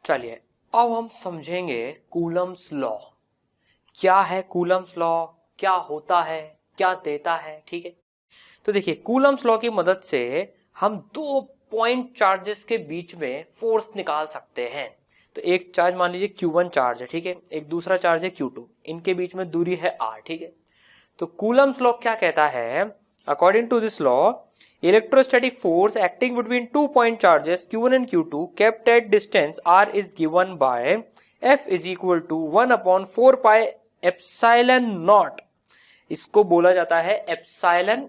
चलिए अब हम समझेंगे कूलम्स लॉ। क्या है कूलम्स लॉ, क्या होता है, क्या देता है, ठीक है। तो देखिए कूलम्स लॉ की मदद से हम दो पॉइंट चार्जेस के बीच में फोर्स निकाल सकते हैं। तो एक चार्ज मान लीजिए Q1 चार्ज है, ठीक है, एक दूसरा चार्ज है Q2, इनके बीच में दूरी है R, ठीक है। तो कूलम्स लॉ क्या कहता है, according to this law electrostatic force acting between two point charges Q1 and Q2 kept at distance R is given by F is equal to 1/4 pi epsilon naught। इसको बोला जाता है एप्सिलॉन,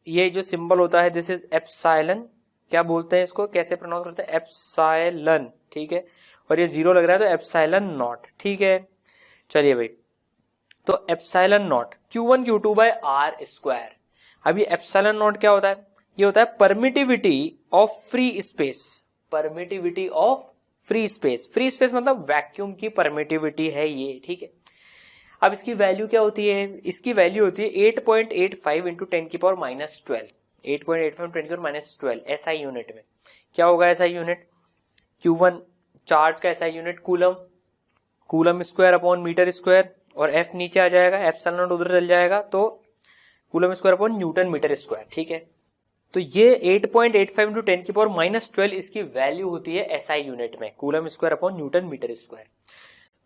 ये जो symbol होता है दिस इज एप्सिलॉन। क्या बोलते हैं इसको, कैसे प्रोनाउंस करते हैं, एप्सिलॉन, ठीक है। और ये जीरो लग रहा है तो एप्सिलॉन नॉट, ठीक है। चलिए भाई, तो epsilon naught Q1 Q2 by are square. अब ये एप्सिलॉन नॉट क्या होता है, ये होता है permittivity of free space. Permittivity of free space, free space मतलब वैक्यूम की परमिटिविटी है ये, ठीक है। अब इसकी वैल्यू क्या होती है, इसकी वैल्यू होती है 8.85 इंटू 10 की पावर माइनस 12, 8.85 10 की पावर माइनस 12 एसआई यूनिट में। क्या होगा एसआई यूनिट, Q1 चार्ज का SI unit coulomb, coulomb square upon metre square, और एफ नीचे आ जाएगा, एप्सिलॉन नॉट उधर चल जाएगा, तो coulomb square upon newton metre square, ठीक है। तो ये 8.85 इंटू 10 की पावर माइनस 12 इसकी वैल्यू होती है एसआई यूनिट में, coulomb square upon newton metre square.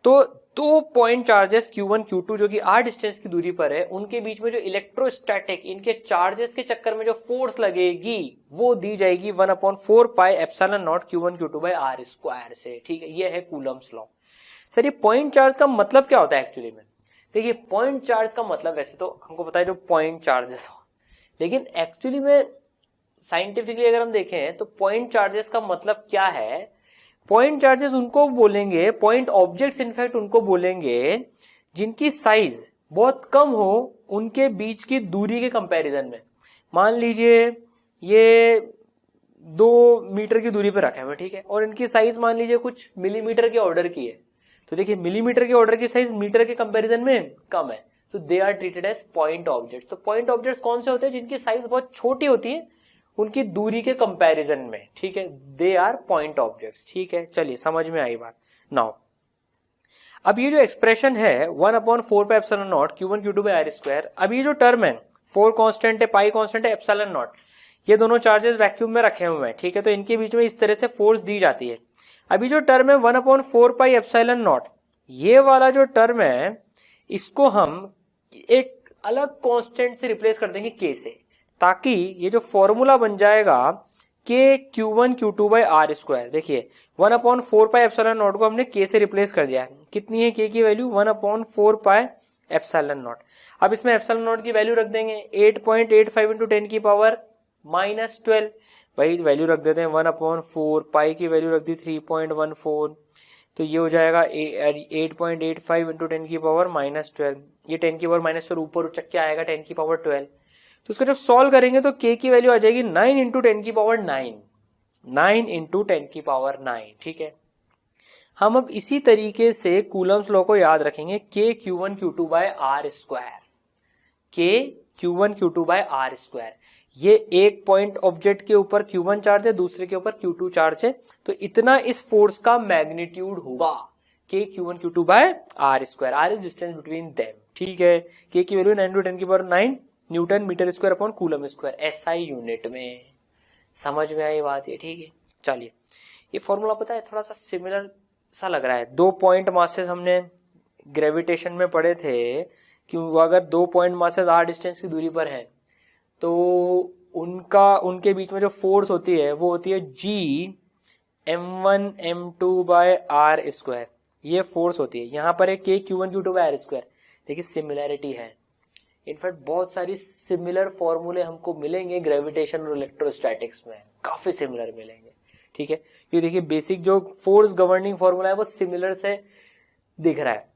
तो दो पॉइंट चार्जेस Q1 Q2 जो कि r डिस्टेंस की दूरी पर है, उनके बीच में जो इलेक्ट्रोस्टैटिक इनके चार्जेस के चक्कर में जो फोर्स लगेगी वो दी जाएगी 1/4 pi epsilon naught Q1 Q2 by are square से, ठीक है। ये है कूलम्स लॉ। सर ये पॉइंट चार्ज का मतलब क्या होता है एक्चुअली में, देखिए पॉइंट चार्ज का मतलब वैसे तो हमको पता है जो पॉइंट चार्जेस हो, लेकिन एक्चुअली में साइंटिफिकली अगर हम देखें तो पॉइंट चार्जेस का मतलब क्या है। पॉइंट चार्जेस उनको बोलेंगे, पॉइंट ऑब्जेक्ट्स इनफैक्ट उनको बोलेंगे जिनकी साइज बहुत कम हो उनके बीच की दूरी के कंपैरिजन में। मान लीजिए ये 2 मीटर की दूरी पर रखा है, ठीक है, और इनकी साइज मान लीजिए कुछ मिलीमीटर के ऑर्डर की है। तो देखिए मिलीमीटर के ऑर्डर की साइज मीटर के कंपैरिजन में कम है, तो they are treated as point objects. तो पॉइंट ऑब्जेक्ट्स कौन से होते हैं, जिनकी साइज बहुत छोटी होती है उनकी दूरी के कंपैरिजन में, ठीक है, दे आर पॉइंट ऑब्जेक्ट्स, ठीक है। चलिए समझ में आई बात। नाउ अब ये जो एक्सप्रेशन है 1/4 pi epsilon naught Q1 Q2 by are square, अब ये जो टर्म है 4 कांस्टेंट है, पाई कांस्टेंट है, एप्सिलॉन नॉट, ये दोनों चार्जेस वैक्यूम में रखे हुए हैं, ठीक है। तो इनके बीच में इस तरह से फोर्स दी जाती है। अभी जो टर्म है 1/4 पाई एप्सिलॉन नॉट, ये वाला जो टर्म है इसको हम एक अलग कांस्टेंट से रिप्लेस कर देंगे K से, ताकि ये जो फॉर्मूला बन जाएगा K Q1 Q2 by are square. देखिए 1/4 पाई एप्सिलॉन नॉट को हमने K से रिप्लेस कर दिया है। कितनी है K की वैल्यू, 1/4 पाई एप्सिलॉन नॉट। अब इसमें एप्सिलॉन नॉट की वैल्यू रख देंगे 8.85 इंटू 10 की पावर माइनस 12, भाई वैल्यू रख देते हैं 1/4, पाई की वैल्यू रख दी 3.14, तो ये हो जाएगा 8.85 इंटू 10 की पावर माइनस 12। ये 10 की पावर माइनस 12 ऊपर उचक के आएगा 10 की पावर 12। तो उसको जब सॉल्व करेंगे तो K की वैल्यू आ जाएगी 9 इंटू 10 की पावर 9, 9 इंटू 10 की पावर 9, ठीक है। हम अब इसी तरीके से कूलम्स लॉ को याद रखेंगे, K Q1 Q2 by are square, K Q1 Q2 by are square. ये एक पॉइंट ऑब्जेक्ट के ऊपर Q1 चार्ज है, दूसरे के ऊपर Q2 चार्ज है, तो इतना इस फोर्स का मैग्नीट्यूड होगा K Q1 Q2 by are square. R is distance between them, ठीक है। K की वैल्यू 9 इंटू 10 की power 9 newton metre square upon coulomb square SI unit में। समझ में आई बात ये, ठीक है। चलिए ये फॉर्मूला पता है थोड़ा सा सिमिलर सा लग रहा है, दो पॉइंट मासेस हमने ग्रेविटेशन में पढ़े थे कि अगर दो पॉइंट मासेस r डिस्टेंस की दूरी पर हैं तो उनके बीच में जो फोर्स होती है वो होती है G m1 m2 by are square, ये फोर्स होती है। यहाँ पर एक K Q1 Q2 by are square, देखिए सिमिलैरिटी है। इनफैक्ट बहुत सारी सिमिलर फॉर्मूले हमको मिलेंगे ग्रेविटेशन और इलेक्ट्रोस्टैटिक्स में, काफी सिमिलर मिलेंगे, ठीक है। ये देखिए बेसिक जो फोर्स गवर्निंग फॉर्मूला है वो सिमिलर से दिख रहा है।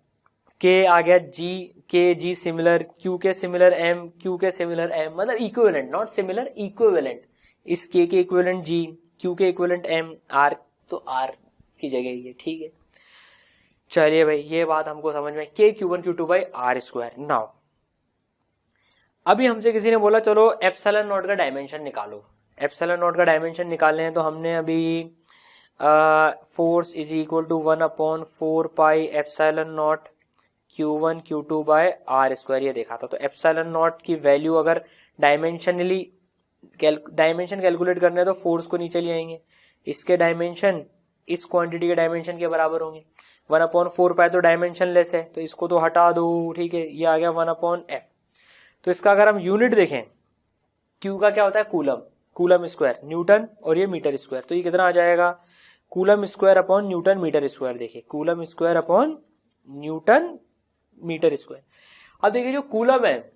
K आ गया G, K G similar, Q के सिमिलर M, Q के सिमिलर M, मतलब इक्विवेलेंट, नॉट सिमिलर, इक्विवेलेंट। इस K के इक्विवेलेंट G, Q के इक्विवेलेंट M, R तो R की जगह ये, ठीक है। चलिए भाई ये बात हमको समझ में, K Q1 Q2 by r square. Now अभी हमसे किसी ने बोला चलो एप्सिलॉन नॉट का डायमेंशन निकालो। एप्सिलॉन नॉट का डायमेंशन निकालने हैं तो हमने अभी force is equal to 1/4πε0 Q1 Q2 by are square, ये देखा था। तो एप्सिलॉन नॉट की वैल्यू अगर डायमेंशन कैलकुलेट करने तो फोर्स को नीचे ले आएंगे, इसके डायमेंशन इस क्वांटिटी के डायमेंशन के बराबर होंगे। 1/4π तो डायमेंशन लेस है तो इसको तो हटा दो, ठीक है, ये आ गया 1/f। तो इसका अगर हम यूनिट देखें, Q का क्या होता है कूलम, कूलम स्क्वायर न्यूटन, और ये मीटर स्क्वायर, तो ये कितना आ जाएगा coulomb square upon newton metre square. देखिए coulomb square upon newton metre square. अब देखिए जो कूलम है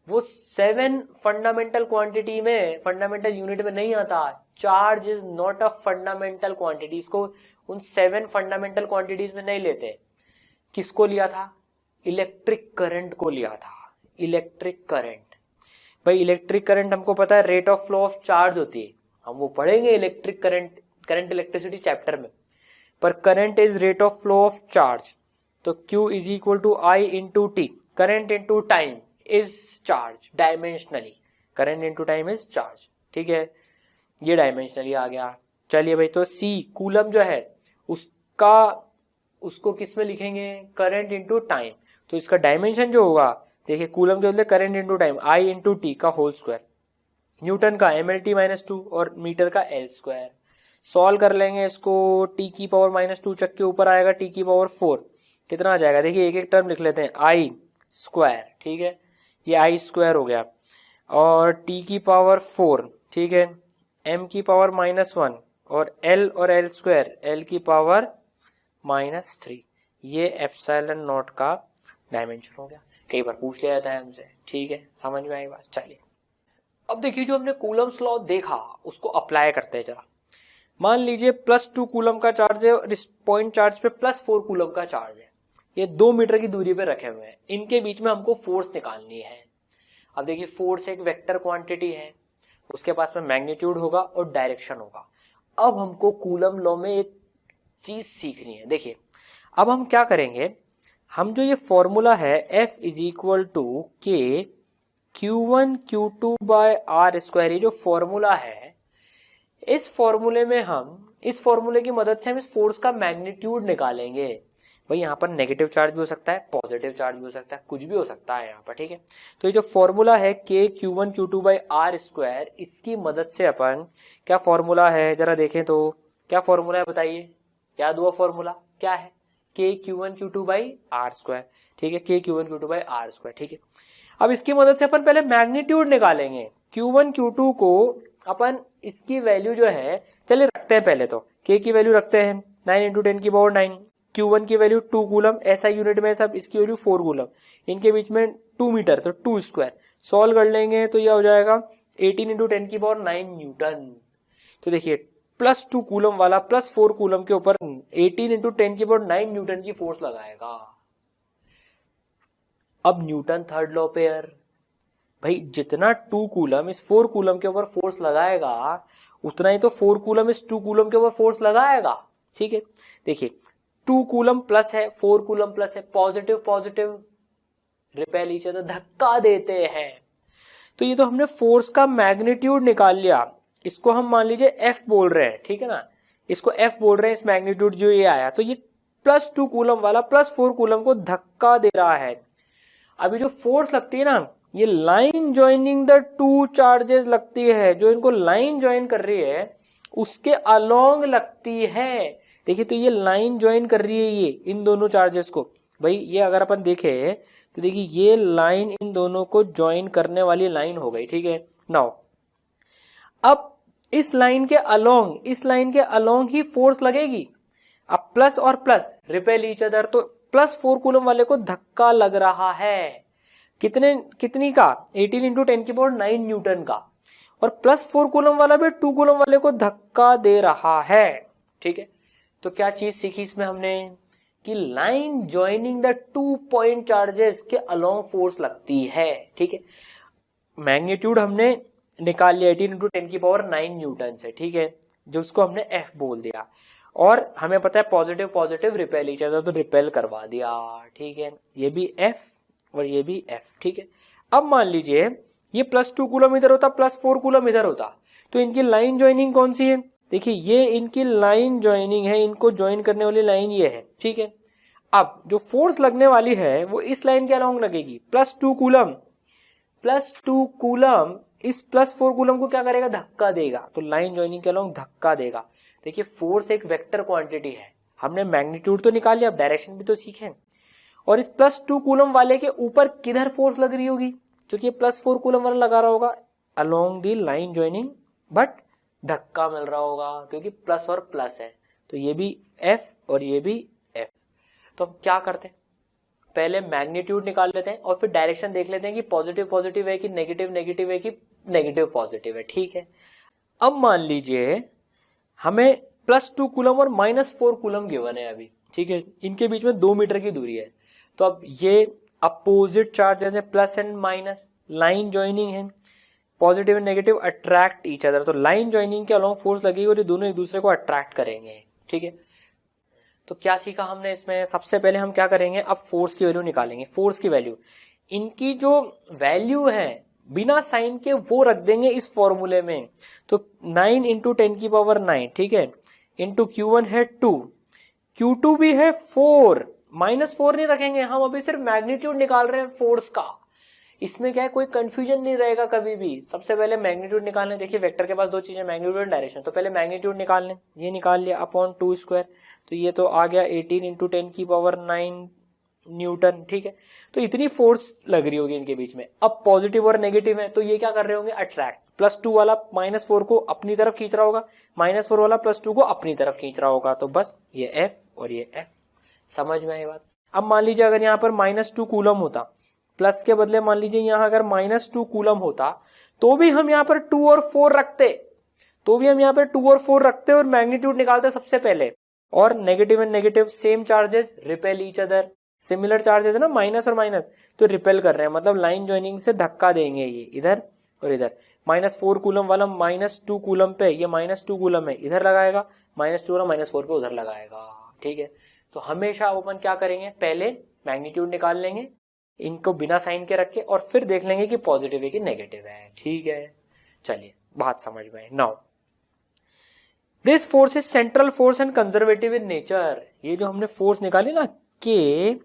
वो 7 फंडामेंटल क्वांटिटी में, फंडामेंटल यूनिट में नहीं आता। Charge is not a fundamental quantity, इसको उन 7 फंडामेंटल क्वांटिटीज में नहीं लेते। किसको लिया था, इलेक्ट्रिक करंट को लिया था, इलेक्ट्रिक करंट। भाई इलेक्ट्रिक करंट हमको पता है rate of flow of charge होती है, हम वो पढ़ेंगे electric current, current electricity chapter में। पर current is rate of flow of charge, तो Q is equal to I into T, current into time is charge dimensionally, current into time is charge, ठीक है, ये डायमेंशनली आ गया। चलिए भाई, तो C कूलम जो है उसको किस में लिखेंगे, करंट इंटू टाइम, तो इसका डायमेंशन जो होगा, देखिए कूलम के बदले current into time I into T का होल स्क्वायर, न्यूटन का MLT-2 और मीटर का L स्क्वायर। सॉल्व कर लेंगे इसको, t की पावर -2 चक के ऊपर आएगा t की पावर 4, कितना आ जाएगा, देखिए एक एक टर्म लिख लेते हैं, I स्क्वायर, ठीक है, ये I स्क्वायर हो गया, और t की पावर 4, ठीक है, m की पावर -1 और L स्क्वायर L की पावर -3, ये एप्सिलॉन नॉट का डायमेंशन हो गया। कई बार पूछ लिया जाता है हमसे, ठीक है, समझ में आई बात। चलिए अब देखिए जो हमने कूलम्स लॉ देखा उसको अप्लाई करते हैं जरा। मान लीजिए +2 कूलम का चार्ज है और इस पॉइंट चार्ज पे +4 कूलम का चार्ज है, ये 2 मीटर की दूरी पे रखे हुए हैं, इनके बीच में हमको फोर्स निकालनी है। अब देखिए फोर्स एक वेक्टर क्वांटिटी है, उसके पास में मैग्नीट्यूड होगा और डायरेक्शन होगा। अब हमको कूलम लॉ में एक चीज सीखनी है। देखिए अब हम क्या करेंगे, हम जो ये फॉर्मूला है F is equal to K Q1 Q2 by are square, ये जो फॉर्मूला है, इस फॉर्मूले में हम, इस फॉर्मूले की मदद से हम इस फोर्स का मैग्नीट्यूड निकालेंगे। भाई यहाँ पर नेगेटिव चार्ज भी हो सकता है, पॉजिटिव चार्ज भी हो सकता है, कुछ भी हो सकता है यहाँ पर, ठीक है। तो ये जो फॉर्मूला है K Q1 Q2 by are square, इसकी मदद से अपन, क्या फॉर्मूला है जरा देखें तो, क्या फॉर्मूला है बताइए, याद हुआ फॉर्मूला क्या है, K Q1 Q2 by r square, ठीक है, K Q1 Q2 by r square, ठीक है। अब इसकी मदद से अपन पहले मैग्नीट्यूड निकालेंगे। Q1 Q2 को अपन इसकी वैल्यू जो है, चलिए रखते हैं पहले तो, K की वैल्यू रखते हैं 9 × 10 की पावर 9, Q1 की वैल्यू 2 कूलम, ऐसा यूनिट में सब, इसकी वैल्यू 4 कूलम, इनके बीच में 2 मीटर, तो 2 स्क्वायर। सॉल्व कर लेंगे तो यह हो जाएगा 18 × 10 की पावर 9 न्यूटन। तो देखिए +2 कूलम वाला +4 कूलम के ऊपर 18 × 10 की पावर 9 न्यूटन की फोर्स लगाएगा। अब न्यूटन थर्ड लॉ पेयर, भाई जितना 2 कूलम इस 4 कूलम के ऊपर फोर्स लगाएगा, उतना ही तो 4 कूलम इस 2 कूलम के ऊपर फोर्स लगाएगा, ठीक है। देखिए 2 कूलम प्लस है, 4 कूलम प्लस है, positive positive repel each other, धक्का देते हैं। तो ये तो हमने फोर्स का मैग्नीट्यूड निकाल लिया, इसको हम मान लीजिए F बोल रहे हैं, ठीक है ना, इसको F बोल रहे हैं, इस मैग्नीट्यूड जो ये आया, तो ये +2 कूलम वाला +4 कूलम को धक्का दे रहा है। अभी जो फोर्स लगती है ना, ये लाइन ज्वाइनिंग द 2 चार्जेस लगती है, जो इनको लाइन ज्वाइन कर रही है उसके अलोंग लगती है। देखिए तो ये लाइन ज्वाइन कर रही है ये इन दोनों चार्जेस को। भाई ये अगर अपन देखें तो देखिए ये लाइन इन दोनों को ज्वाइन करने वाली लाइन हो गई, ठीक है। नाउ अब इस लाइन के अलोंग ही फोर्स लगेगी। अब प्लस और प्लस रिपेल ईच अदर, तो +4 कूलम वाले को धक्का लग रहा है, कितनी का, 18 × 10 की पावर 9 न्यूटन का, और +4 कूलम वाला भी 2 कूलम वाले को धक्का दे रहा है, ठीक है। तो क्या चीज सीखी इसमें हमने, कि line joining the 2 point charges के अलोंग फोर्स लगती है, ठीक है। मैग्नीट्यूड हमने निकाल लिया 18 × 10 की पावर 9 न्यूटन से, ठीक है, जो उसको हमने F बोल दिया, और हमें पता है positive positive repel each other, तो रिपेल करवा दिया, ठीक है। ये भी F और ये भी F, ठीक है। अब मान लीजिए ये +2 कूलम इधर होता, +4 कूलम इधर होता, तो इनकी लाइन ज्वाइनिंग कौन सी है, देखिए ये इनकी लाइन ज्वाइनिंग है, इनको ज्वाइन करने वाली लाइन ये है, ठीक है। अब जो फोर्स लगने वाली है वो इस लाइन के अलोंग लगेगी, +2 कूलम, +2 कूलम इस +4 कूलम को क्या करेगा, धक्का देगा, तो लाइन ज्वाइनिंग के अलोंग धक्का देगा। देखिए फोर्स एक वेक्टर क्वांटिटी है, हमने मैग्नीट्यूड तो निकाल लिया, अब डायरेक्शन भी तो सीखें। और इस +2 कूलम वाले के ऊपर किधर फोर्स लग रही होगी, क्योंकि +4 कूलम वाला लगा रहा होगा along the line joining, but धक्का मिल रहा होगा क्योंकि प्लस और प्लस है, तो ये भी F और ये भी F। तो हम क्या करते हैं, पहले मैग्नीट्यूड निकाल लेते हैं और फिर डायरेक्शन देख लेते हैं कि पॉजिटिव पॉजिटिव है कि नेगेटिव नेगेटिव है कि नेगेटिव पॉजिटिव है, ठीक है। अब मान लीजिए हमें +2 कूलम और -4 कूलम गिवन है अभी, ठीक है, इनके बीच में 2 मीटर की दूरी है। तो अब ये अपोजिट चार्जेस है, plus and minus, line joining है, positive and negative attract each other, तो लाइन ज्वाइनिंग के अलोंग फोर्स लगेगी और ये दोनों एक दूसरे को अट्रैक्ट करेंगे, ठीक है। तो क्या सीखा हमने इसमें, सबसे पहले हम क्या करेंगे, अब फोर्स की वैल्यू निकालेंगे। फोर्स की वैल्यू, इनकी जो वैल्यू है बिना साइन के वो रख देंगे इस फॉर्मूले में। तो 9 × 10⁹, ठीक है, इंटू Q1 है 2, Q2 भी है 4, -4 नहीं रखेंगे हम, अभी सिर्फ मैग्नीट्यूड निकाल रहे हैं फोर्स का। इसमें क्या है, कोई कंफ्यूजन नहीं रहेगा कभी भी। सबसे पहले मैग्नीट्यूड निकालने, देखिए वेक्टर के पास दो चीजें, मैग्नीट्यूड और डायरेक्शन। तो पहले मैग्नीट्यूड निकाल लें, ये निकाल लिया अपॉन 2², तो ये तो आ गया 18 × 10⁹ न्यूटन, ठीक है। तो इतनी फोर्स लग रही होगी इनके बीच में। अब पॉजिटिव और नेगेटिव है, तो ये क्या कर रहे होंगे, अट्रैक्ट। +2 वाला -4 को अपनी तरफ खींच रहा होगा, -4 वाला +2 को अपनी तरफ खींच रहा होगा, तो बस ये F और ये F। समझ में आई बात। अब मान लीजिए अगर यहाँ पर -2 कूलम होता, प्लस के बदले मान लीजिए यहाँ अगर -2 कूलम होता, तो भी हम यहाँ पर 2 और 4 रखते, और मैग्नीट्यूड निकालते सबसे पहले। और negative and negative same charges repel each other, similar charges है ना, माइनस और माइनस, तो रिपेल कर रहे हैं, मतलब लाइन ज्वाइनिंग से धक्का देंगे ये इधर और इधर। -4 कूलम वाला -2 कूलम पे, ये -2 कूलम है इधर लगाएगा, -2 वाला -4 पे उधर लगाएगा, ठीक है। तो हमेशा अपन क्या करेंगे, पहले मैग्नीट्यूड निकाल लेंगे इनको बिना साइन के रख के, और फिर देख लेंगे कि पॉजिटिव है कि नेगेटिव है, ठीक है। चलिए बात समझ में आई। Now this force is central force and conservative in nature. ये जो हमने फोर्स निकाली ना K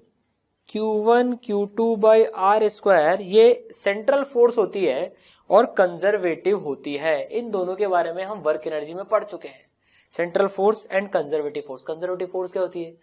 Q1 Q2/r², ये सेंट्रल फोर्स होती है और कंजर्वेटिव होती है। इन दोनों के बारे में हम वर्क एनर्जी में पढ़ चुके हैं, central force and conservative force. Conservative force क्या होती है,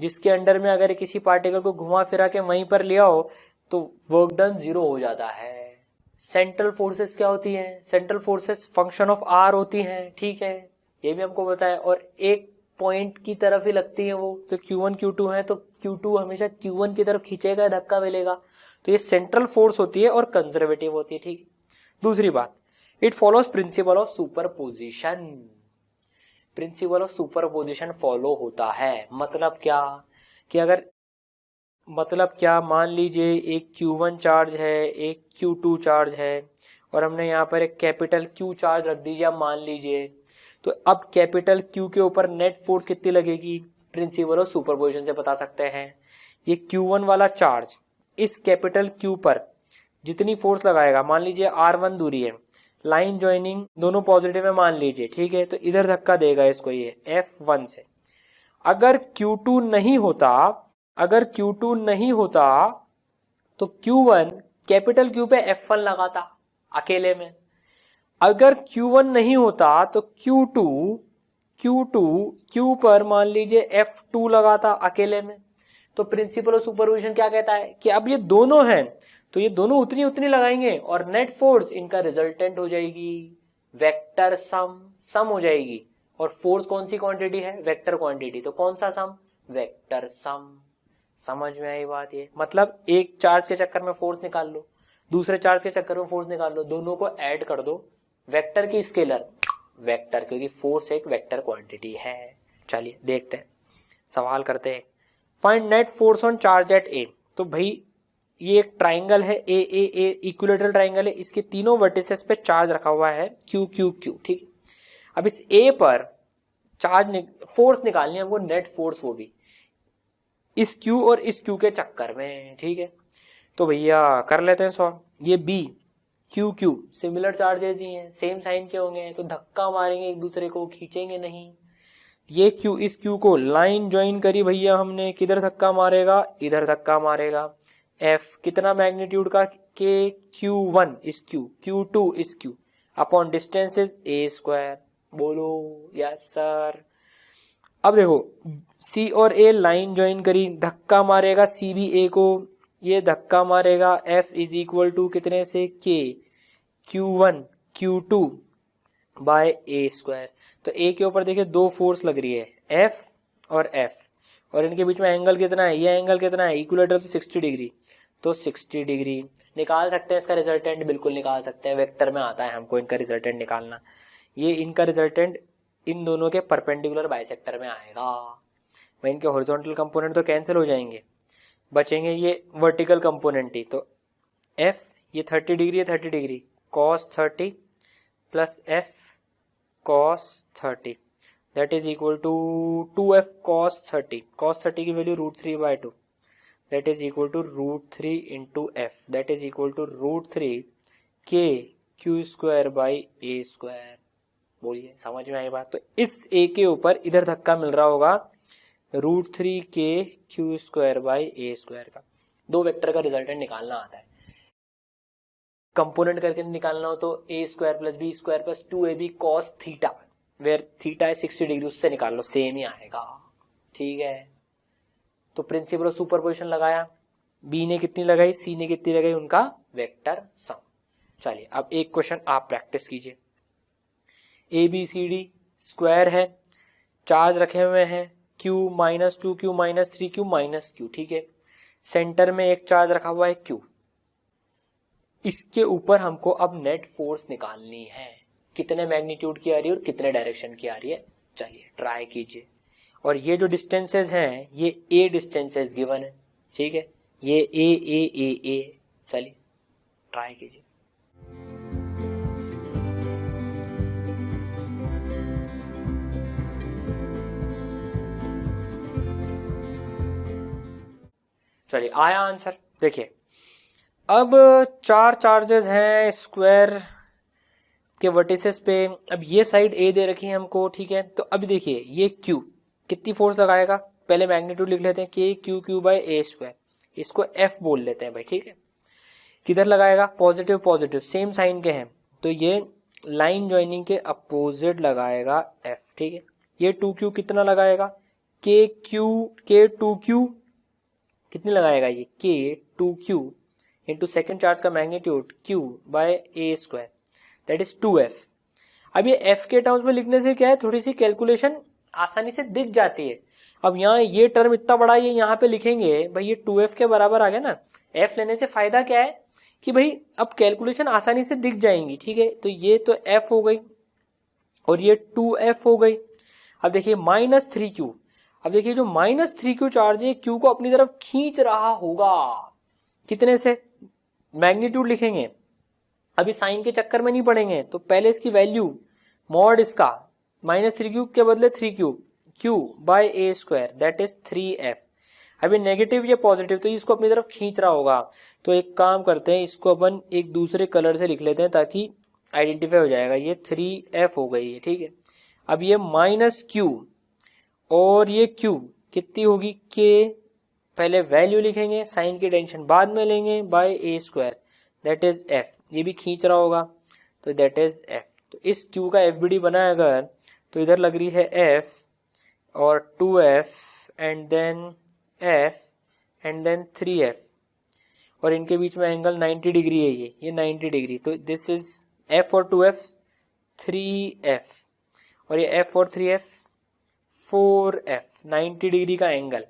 जिसके अंडर में अगर किसी पार्टिकल को घुमा फिरा के वहीं पर लिया हो तो वर्क डन 0 हो जाता है। सेंट्रल फोर्सेस क्या होती हैं, central forces function of R होती हैं, ठीक है, ये भी हमको पता है, और एक पॉइंट की तरफ ही लगती है वो। तो Q1 Q2 है तो Q2 हमेशा Q1 की तरफ खींचेगा, धक्का मिलेगा, तो ये सेंट्रल फोर्स होती है और कंजर्वेटिव होती है, ठीक। दूसरी बात, it follows principle of superposition. Principle of superposition follow होता है, मतलब क्या कि अगर, मतलब क्या, मान लीजिए एक Q1 चार्ज है, एक Q2 चार्ज है, और हमने यहाँ पर एक कैपिटल Q चार्ज रख दीजिए मान लीजिए, तो अब कैपिटल Q के ऊपर नेट फोर्स कितनी लगेगी, प्रिंसिपल ऑफ सुपरपोजिशन से बता सकते हैं। ये Q1 वाला चार्ज इस कैपिटल Q पर जितनी फोर्स लगाएगा, मान लीजिए R1 दूरी है, लाइन ज्वाइनिंग दोनों पॉजिटिव है मान लीजिए, ठीक है, तो इधर धक्का देगा इसको ये F1 से। अगर Q2 नहीं होता तो Q1 कैपिटल Q पे F1 लगाता अकेले में। अगर Q1 नहीं होता तो Q पर मान लीजिए F2 लगाता अकेले में। तो प्रिंसिपल ऑफ सुपरपोजिशन क्या कहता है कि अब ये दोनों हैं तो ये दोनों उतनी लगाएंगे और नेट फोर्स इनका रिजल्टेंट हो जाएगी, वेक्टर सम हो जाएगी। और फोर्स कौन सी क्वांटिटी है, वेक्टर क्वांटिटी, तो कौन सा सम, वेक्टर सम। समझ में आई बात। ये मतलब एक चार्ज के चक्कर में फोर्स निकाल लो, दूसरे चार्ज के चक्कर में फोर्स निकाल लो, दोनों को ऐड कर दो, वेक्टर की स्केलर वेक्टर, क्योंकि फोर्स एक वेक्टर क्वांटिटी है। चलिए देखते हैं, सवाल करते हैं। Find net force on charge at A. तो भाई ये एक ट्राइंगल है ए इक्विलेटरल ट्राइंगल है, इसके तीनों वर्टिसेस पे चार्ज रखा हुआ है क्यू क्यू क्यू, ठीक। अब इस ए पर चार्ज फोर्स निकालनी है हमको, नेट फोर्स, वो भी इस क्यू और इस क्यू के चक्कर में, ठीक है। तो भैया कर लेते हैं सॉल्व। ये B Q Q similar charges ही हैं, सेम साइन के होंगे, तो धक्का मारेंगे एक दूसरे को, खींचेंगे नहीं। ये क्यू इस क्यू को लाइन ज्वाइन करी भैया हमने, किधर धक्का मारेगा, इधर धक्का मारेगा। एफ कितना मैग्नीट्यूड का, के Q1 इस क्यू, Q2 इस Q, upon distance is a square. बोलो यस सर। अब देखो सी और ए लाइन ज्वाइन करी, धक्का मारेगा सी भी ए को, ये धक्का मारेगा। एफ इज इक्वल टू कितने से, के Q1 Q2 bye A square. तो ए के ऊपर देखिए दो फोर्स लग रही है, एफ और एफ, और इनके बीच में एंगल कितना है, ये एंगल कितना है, इक्विलेटरल तो 60 डिग्री, तो 60 डिग्री निकाल सकते हैं इसका रिजल्टेंट, बिल्कुल निकाल सकते हैं, वेक्टर में आता है हमको इनका रिजल्टेंट निकालना। ये इनका रिजल्टेंट इन दोनों के परपेंडिकुलर बाइसेक्टर में आएगा। मैं इनके हॉरिजॉन्टल कंपोनेंट तो कैंसिल हो जाएंगे, बचेंगे ये वर्टिकल कंपोनेंट ही। तो एफ ये 30 डिग्री है, 30 degree cos 30 plus F cos 30 that is equal to 2f cos 30। cos 30 की value √3/2 that is equal to √3 into F that is equal to √3 K Q square by A square. बोलिए समझ में आई बात। तो इस ए के ऊपर इधर धक्का मिल रहा होगा √3 K Q square by A square का। दो वेक्टर का रिजल्टेंट निकालना आता है, कंपोनेंट करके निकालना हो तो A square plus B square plus 2ab cos theta, where theta है 60 डिग्री, उससे निकाल लो, सेम ही आएगा। ठीक है, तो प्रिंसिपल ऑफ सुपरपोजिशन लगाया, बी ने कितनी लगाई, सी ने कितनी लगाई, उनका वेक्टर सम। चलिए अब एक क्वेश्चन आप प्रैक्टिस कीजिए। ABCD स्क्वायर है, चार्ज रखे हुए हैं Q -2 Q -3 Q -Q, ठीक है। सेंटर में एक चार्ज रखा हुआ है Q, इसके ऊपर हमको अब नेट फोर्स निकालनी है, कितने मैग्नीट्यूड की आ रही है और कितने डायरेक्शन की आ रही है। चलिए ट्राई कीजिए। और ये जो डिस्टेंसेस हैं ये ए डिस्टेंसेस गिवन है, ठीक है, ये ए। चलिए ट्राई कीजिए। चलिए आया आंसर। देखिए अब 4 चार्जेस हैं स्क्वायर के वर्टिसेस पे, अब ये साइड ए दे रखी है हमको, ठीक है। तो अब देखिए ये Q कितनी फोर्स लगाएगा, पहले मैग्नीट्यूड लिख लेते हैं, के q Q by A square, इसको F बोल लेते हैं भाई, ठीक है। किधर लगाएगा, पॉजिटिव पॉजिटिव सेम साइन के हैं, तो ये लाइन ज्वाइनिंग के अपोजिट लगाएगा F, ठीक है। ये 2Q कितना लगाएगा, के 2Q कितनी लगाएगा, ये K 2Q into second charge का magnitude Q by A square that is 2F। अब ये F के टर्म्स में लिखने से क्या है, थोड़ी सी कैलकुलेशन आसानी से दिख जाती है। अब यहाँ ये टर्म इतना बड़ा ये यहाँ पे लिखेंगे भाई, ये 2F के बराबर आ गया ना। F लेने से फायदा क्या है कि भाई अब कैलकुलेशन आसानी से दिख जाएंगी, ठीक है। तो ये तो F हो गई और ये 2F हो गई। अब देखिए -3Q, अब देखिए जो -3Q चार्ज है Q को अपनी तरफ खींच रहा होगा, कितने से, मैग्नीट्यूड लिखेंगे, अभी साइन के चक्कर में नहीं पड़ेंगे, तो पहले इसकी वैल्यू मॉड इसका -3Q के बदले 3Q Q by A square that is 3F। अभी नेगेटिव या पॉजिटिव, तो इसको अपनी तरफ खींच रहा होगा। तो एक काम करते हैं, इसको अपन एक दूसरे कलर से लिख लेते हैं ताकि आइडेंटिफाई हो जाएगा। ये 3F हो गई है, ठीक है। अब ये -Q और ये Q कितनी होगी, के पहले वैल्यू लिखेंगे, साइन की टेंशन बाद में लेंगे, by A square that is F। ये भी खींच रहा होगा तो दैट इज F। तो इस Q का FBD बना है अगर, तो इधर लग रही है F और 2F and then F and then 3F, और इनके बीच में एंगल 90 डिग्री है, ये 90 डिग्री। तो दिस इज F और 2F 3F, और ये F और 3F 4F, 90 डिग्री का एंगल।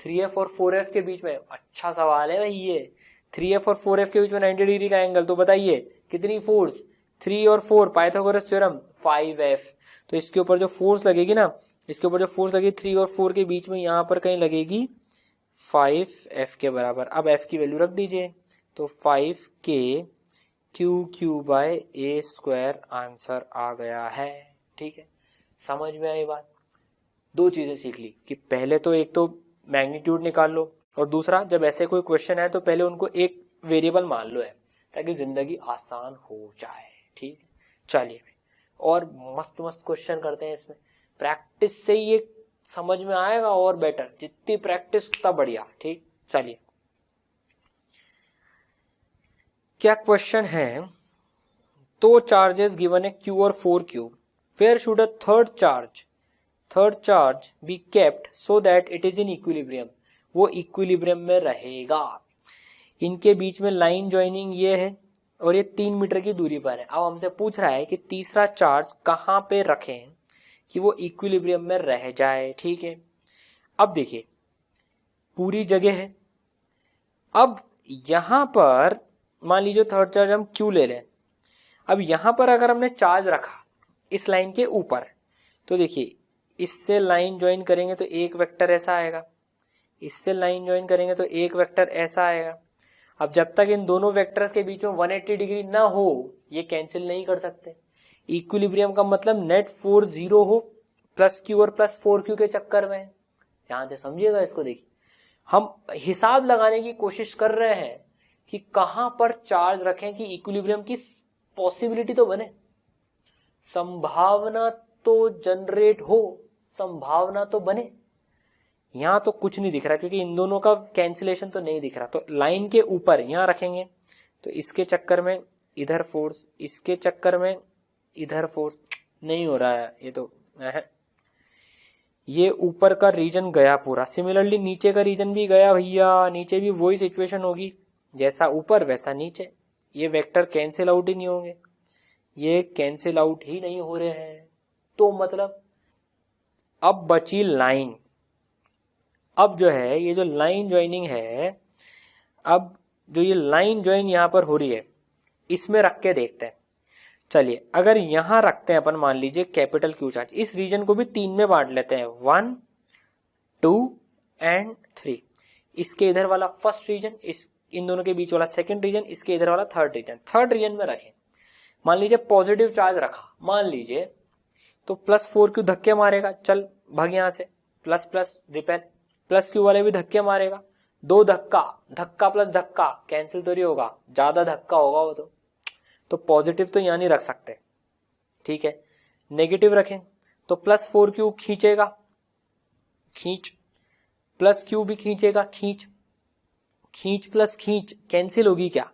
3F और 4F के बीच में, अच्छा सवाल है भाई ये, 3F और 4F के बीच में 90 डिग्री का एंगल, तो बताइए कितनी फोर्स, 3 और 4, पाइथागोरस थ्योरम 5F। तो इसके ऊपर जो फोर्स लगेगी ना, इसके ऊपर जो फोर्स लगेगी 3 और 4 के बीच में, यहाँ पर कहीं लगेगी 5F के बराबर। अब F की वैल्यू रख दीजिए, तो 5K QQ bye A square answer आ गया है, ठीक है। समझ में आई बात। दो चीजें सीख ली कि पहले तो एक तो मैग्नीट्यूड निकाल लो, और दूसरा जब ऐसे कोई क्वेश्चन है तो पहले उनको एक वेरिएबल मान लो है, ताकि जिंदगी आसान हो जाए। ठीक है, चलिए और मस्त मस्त क्वेश्चन करते हैं इसमें। प्रैक्टिस से ये समझ में आएगा और बेटर, जितनी प्रैक्टिस उतना बढ़िया। ठीक, चलिए क्या क्वेश्चन है, तो चार्जेस गिवन है Q और 4Q, where should a third charge be kept so that it is in equilibrium, वो इक्विलिब्रियम में रहेगा। इनके बीच में लाइन ज्वाइनिंग ये है और ये 3 मीटर की दूरी पर है। अब हमसे पूछ रहा है कि तीसरा चार्ज कहां पे रखें कि वो इक्विलिब्रियम में रह जाए। ठीक है, अब देखिए पूरी जगह है। अब यहां पर मान लीजिए थर्ड चार्ज हम Q ले लें। अब यहां पर अगर हमने चार्ज रखा इस लाइन के ऊपर, तो देखिए इससे लाइन ज्वाइन करेंगे तो एक वेक्टर ऐसा आएगा, इससे लाइन ज्वाइन करेंगे तो एक वेक्टर ऐसा आएगा। अब जब तक इन दोनों वेक्टर्स के बीच में 180 डिग्री ना हो, ये कैंसिल नहीं कर सकते। इक्विलिब्रियम का मतलब नेट फोर्स 0 हो, प्लस Q और प्लस 4Q के चक्कर में। ध्यान से समझिएगा इसको। देखिए हम हिसाब लगाने की कोशिश कर रहे हैं कि कहां पर चार्ज रखें कि इक्विलिब्रियम की पॉसिबिलिटी तो बने, संभावना तो जनरेट हो, संभावना तो बने। यहां तो कुछ नहीं दिख रहा क्योंकि इन दोनों का कैंसिलेशन तो नहीं दिख रहा, तो लाइन के ऊपर यहां रखेंगे तो इसके चक्कर में इधर फोर्स, इसके चक्कर में इधर फोर्स, नहीं हो रहा है ये तो। ये ऊपर का रीजन गया पूरा, सिमिलरली नीचे का रीजन भी गया भैया, नीचे भी वही सिचुएशन होगी, जैसा ऊपर वैसा नीचे। ये वेक्टर कैंसिल आउट ही नहीं होंगे, ये कैंसिल आउट ही नहीं हो रहे हैं। तो मतलब अब बची लाइन। अब जो है ये जो लाइन ज्वाइनिंग है, अब जो ये लाइन ज्वाइन यहां पर हो रही है, इसमें रख के देखते हैं। चलिए अगर यहां रखते हैं अपन, मान लीजिए कैपिटल Q चार्ज, इस रीजन को भी 3 में बांट लेते हैं, 1, 2 एंड 3। इसके इधर वाला फर्स्ट रीजन, इस इन दोनों के बीच वाला सेकंड रीजन, इसके इधर वाला थर्ड रीजन। थर्ड रीजन में रखें, मान लीजिए पॉजिटिव चार्ज रखा, मान लीजिए तो प्लस 4Q धक्के मारेगा, चल भाग यहां से, plus plus repel, plus Q वाले भी धक्के मारेगा, 2 धक्का, धक्का प्लस धक्का कैंसिल तो नहीं होगा, ज्यादा धक्का होगा वो तो पॉजिटिव तो यहां नहीं रख सकते। ठीक है, नेगेटिव रखें तो प्लस 4Q खींचेगा, खींच, प्लस Q भी खींचेगा, खींच, खींच प्लस खींच कैंसिल होगी क्या?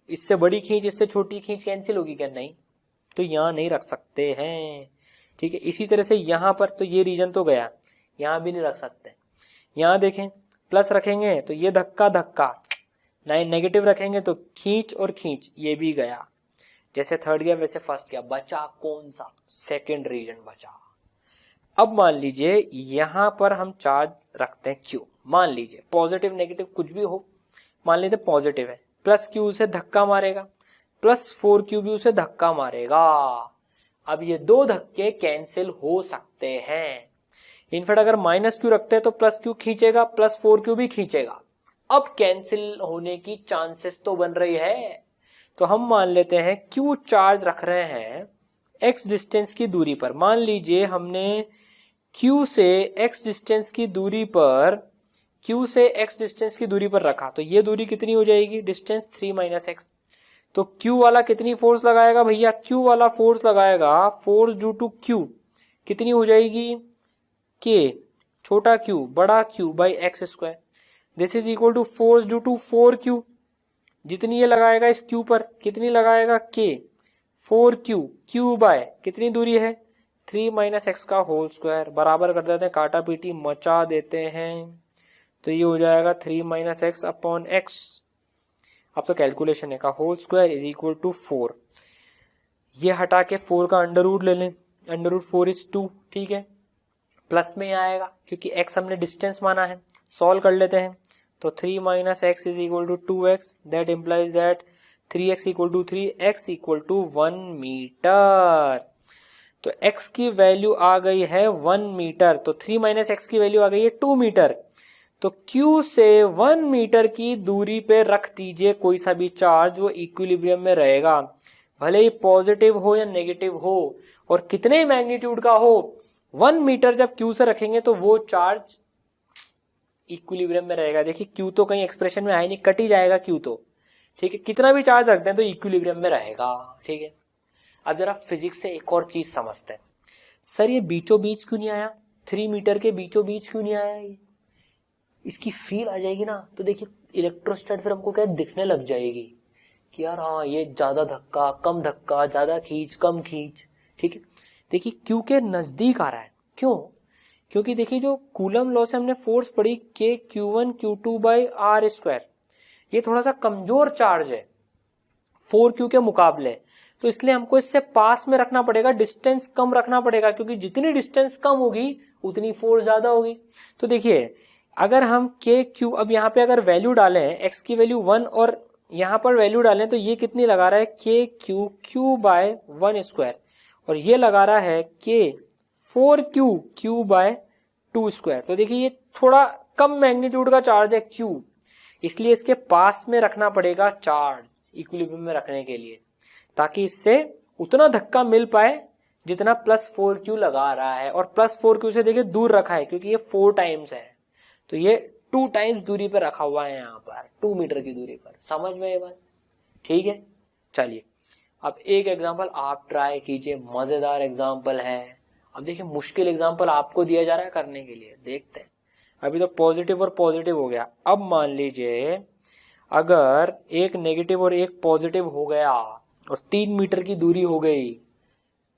इससे बड़ी खींच इससे छोटी खींच कैंसिल होगी क्या? नहीं, तो यहां नहीं रख सकते हैं। ठीक है, इसी तरह से यहां पर तो ये रीजन तो गया, यहां भी नहीं रख सकते। यहां देखें प्लस रखेंगे तो ये धक्का धक्का, नेगेटिव रखेंगे तो खींच और खींच, ये भी गया। जैसे थर्ड गया वैसे फर्स्ट गया, बचा कौन सा? सेकंड रीजन बचा। अब मान लीजिए यहां पर हम चार्ज रखते हैं Q, मान लीजिए पॉजिटिव नेगेटिव कुछ भी हो, मान लीजिए पॉजिटिव है, प्लस Q उसे धक्का मारेगा, प्लस 4Q भी उसे धक्का मारेगा। अब ये 2 धक्के कैंसिल हो सकते हैं। इनफैक्ट अगर माइनस Q रखते हैं तो प्लस Q खींचेगा, प्लस 4Q भी खींचेगा। अब कैंसिल होने की चांसेस तो बन रही है। तो हम मान लेते हैं Q चार्ज रख रहे हैं x डिस्टेंस की दूरी पर। मान लीजिए हमने Q से x डिस्टेंस की दूरी पर, Q से x डिस्टेंस की दूरी पर रखा, तो ये दूरी कितनी हो जाएगी? Distance 3 - x। तो Q वाला कितनी फोर्स लगाएगा भैया? Q वाला फोर्स लगाएगा, फोर्स ड्यू टू Q कितनी हो जाएगी? K छोटा Q बड़ा Q by x square, this is equal to force due to 4Q। जितनी ये लगाएगा इस Q पर, कितनी लगाएगा? K 4Q, Q बाय कितनी दूरी है? 3 - x का होल स्क्वायर, बराबर कर देते हैं, काटा पीटी मचा देते हैं, तो ये हो जाएगा 3 - x अपॉन x। अब तो कैलकुलेशन है, का whole square is equal to 4। ये हटा के 4 का अंडर रूट ले लें, अंडर रूट 4 इज 2। ठीक है, प्लस में आएगा क्योंकि x हमने डिस्टेंस माना है। सॉल्व कर लेते हैं तो 3 - x is equal to 2x, that implies that 3x equal to 3, x equal to 1 metre. तो x की वैल्यू आ गई है 1 मीटर, तो 3 - x की वैल्यू आ गई है 2 मीटर। तो Q से 1 मीटर की दूरी पे रख दीजिए कोई सा भी चार्ज, वो इक्विलिब्रियम में रहेगा, भले ही पॉजिटिव हो या नेगेटिव हो, और कितने मैग्नीट्यूड का हो। 1 मीटर जब Q से रखेंगे तो वो चार्ज इक्विलिब्रियम में रहेगा। देखिए Q तो कहीं एक्सप्रेशन में आए नहीं, कट ही जाएगा Q तो, ठीक है, कितना भी चार्ज रखते हैं तो इक्विलिब्रियम में रहेगा। ठीक है, अब जरा फिजिक्स से एक और चीज समझते हैं। सर ये बीचों बीच क्यों नहीं आया, 3 मीटर के बीचों बीच क्यों नहीं आया, ये इसकी फील आ जाएगी ना, तो देखिए इलेक्ट्रोस्टैट फिर हमको क्या दिखने लग जाएगी कि यार हाँ ये ज्यादा धक्का, ज्यादा खींच कम खींच। ठीक है, देखिए क्यू के नजदीक आ रहा है, क्यों, क्योंकि देखिए जो कूलम लॉ से हमने फोर्स पढ़ी के Q1 Q2 by r square, ये थोड़ा सा कमजोर चार्ज है 4Q के मुकाबले, तो इसलिए हमको इससे पास में रखना पड़ेगा, डिस्टेंस कम रखना पड़ेगा, क्योंकि जितनी डिस्टेंस कम होगी उतनी फोर्स ज्यादा होगी। तो देखिए अगर हम के क्यू, अब यहाँ पे अगर वैल्यू डालें एक्स की वैल्यू 1 और यहाँ पर वैल्यू डालें तो ये कितनी लगा रहा है के क्यू बाय 1 स्क्वायर, और ये लगा रहा है के 4Q बाय 2 स्क्वायर। तो देखिए ये थोड़ा कम मैग्नीट्यूड का चार्ज है Q, इसलिए इसके पास में रखना पड़ेगा चार्ज इक्विलिब्रियम में रखने के लिए, ताकि इससे उतना धक्का मिल पाए जितना +4Q लगा रहा है। और +4Q से देखिए दूर रखा है क्योंकि ये 4 टाइम्स है, तो ये 2 टाइम्स दूरी पर रखा हुआ है, यहाँ पर 2 मीटर की दूरी पर। समझ में ये बात? ठीक है, चलिए अब एक एग्जांपल आप ट्राई कीजिए, मजेदार एग्जांपल है। अब देखिए मुश्किल एग्जांपल आपको दिया जा रहा है करने के लिए, देखते हैं। अभी तो पॉजिटिव और पॉजिटिव हो गया, अब मान लीजिए अगर एक नेगेटिव और एक पॉजिटिव हो गया और 3 मीटर की दूरी हो गई,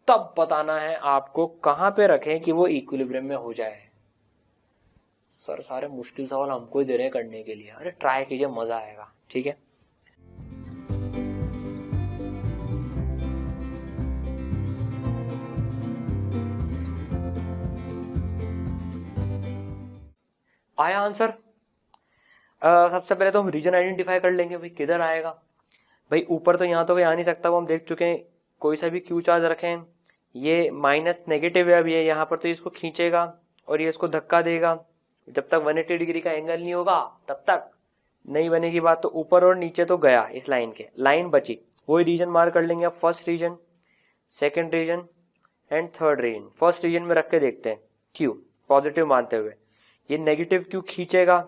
तब बताना है आपको कहां पे रखें कि वो इक्विलिब्रियम में हो जाए। सर सारे मुश्किल सवाल हमको ही दे रहे हैं करने के लिए, अरे ट्राई कीजिए, मजा आएगा। ठीक है, आया आंसर? सबसे पहले तो हम रीजन आइडेंटिफाई कर लेंगे, भाई किधर आएगा। भाई ऊपर तो यहाँ तो कोई आ नहीं सकता, वो हम देख चुके हैं। कोई सा भी क्यू चार्ज रखें, ये माइनस नेगेटिव है, अब ये यहाँ पर तो इसको खींचेगा और ये इसको धक्का देगा। जब तक 180 डिग्री का एंगल नहीं होगा तब तक नहीं बनेगी बात। तो ऊपर और नीचे तो गया, इस लाइन के लाइन बची, वही रीजन मार्क कर लेंगे। अब first region, second region and third region. First region में रख के देखते हैं, क्यू पॉजिटिव मानते हुए, ये नेगेटिव क्यू खींचेगा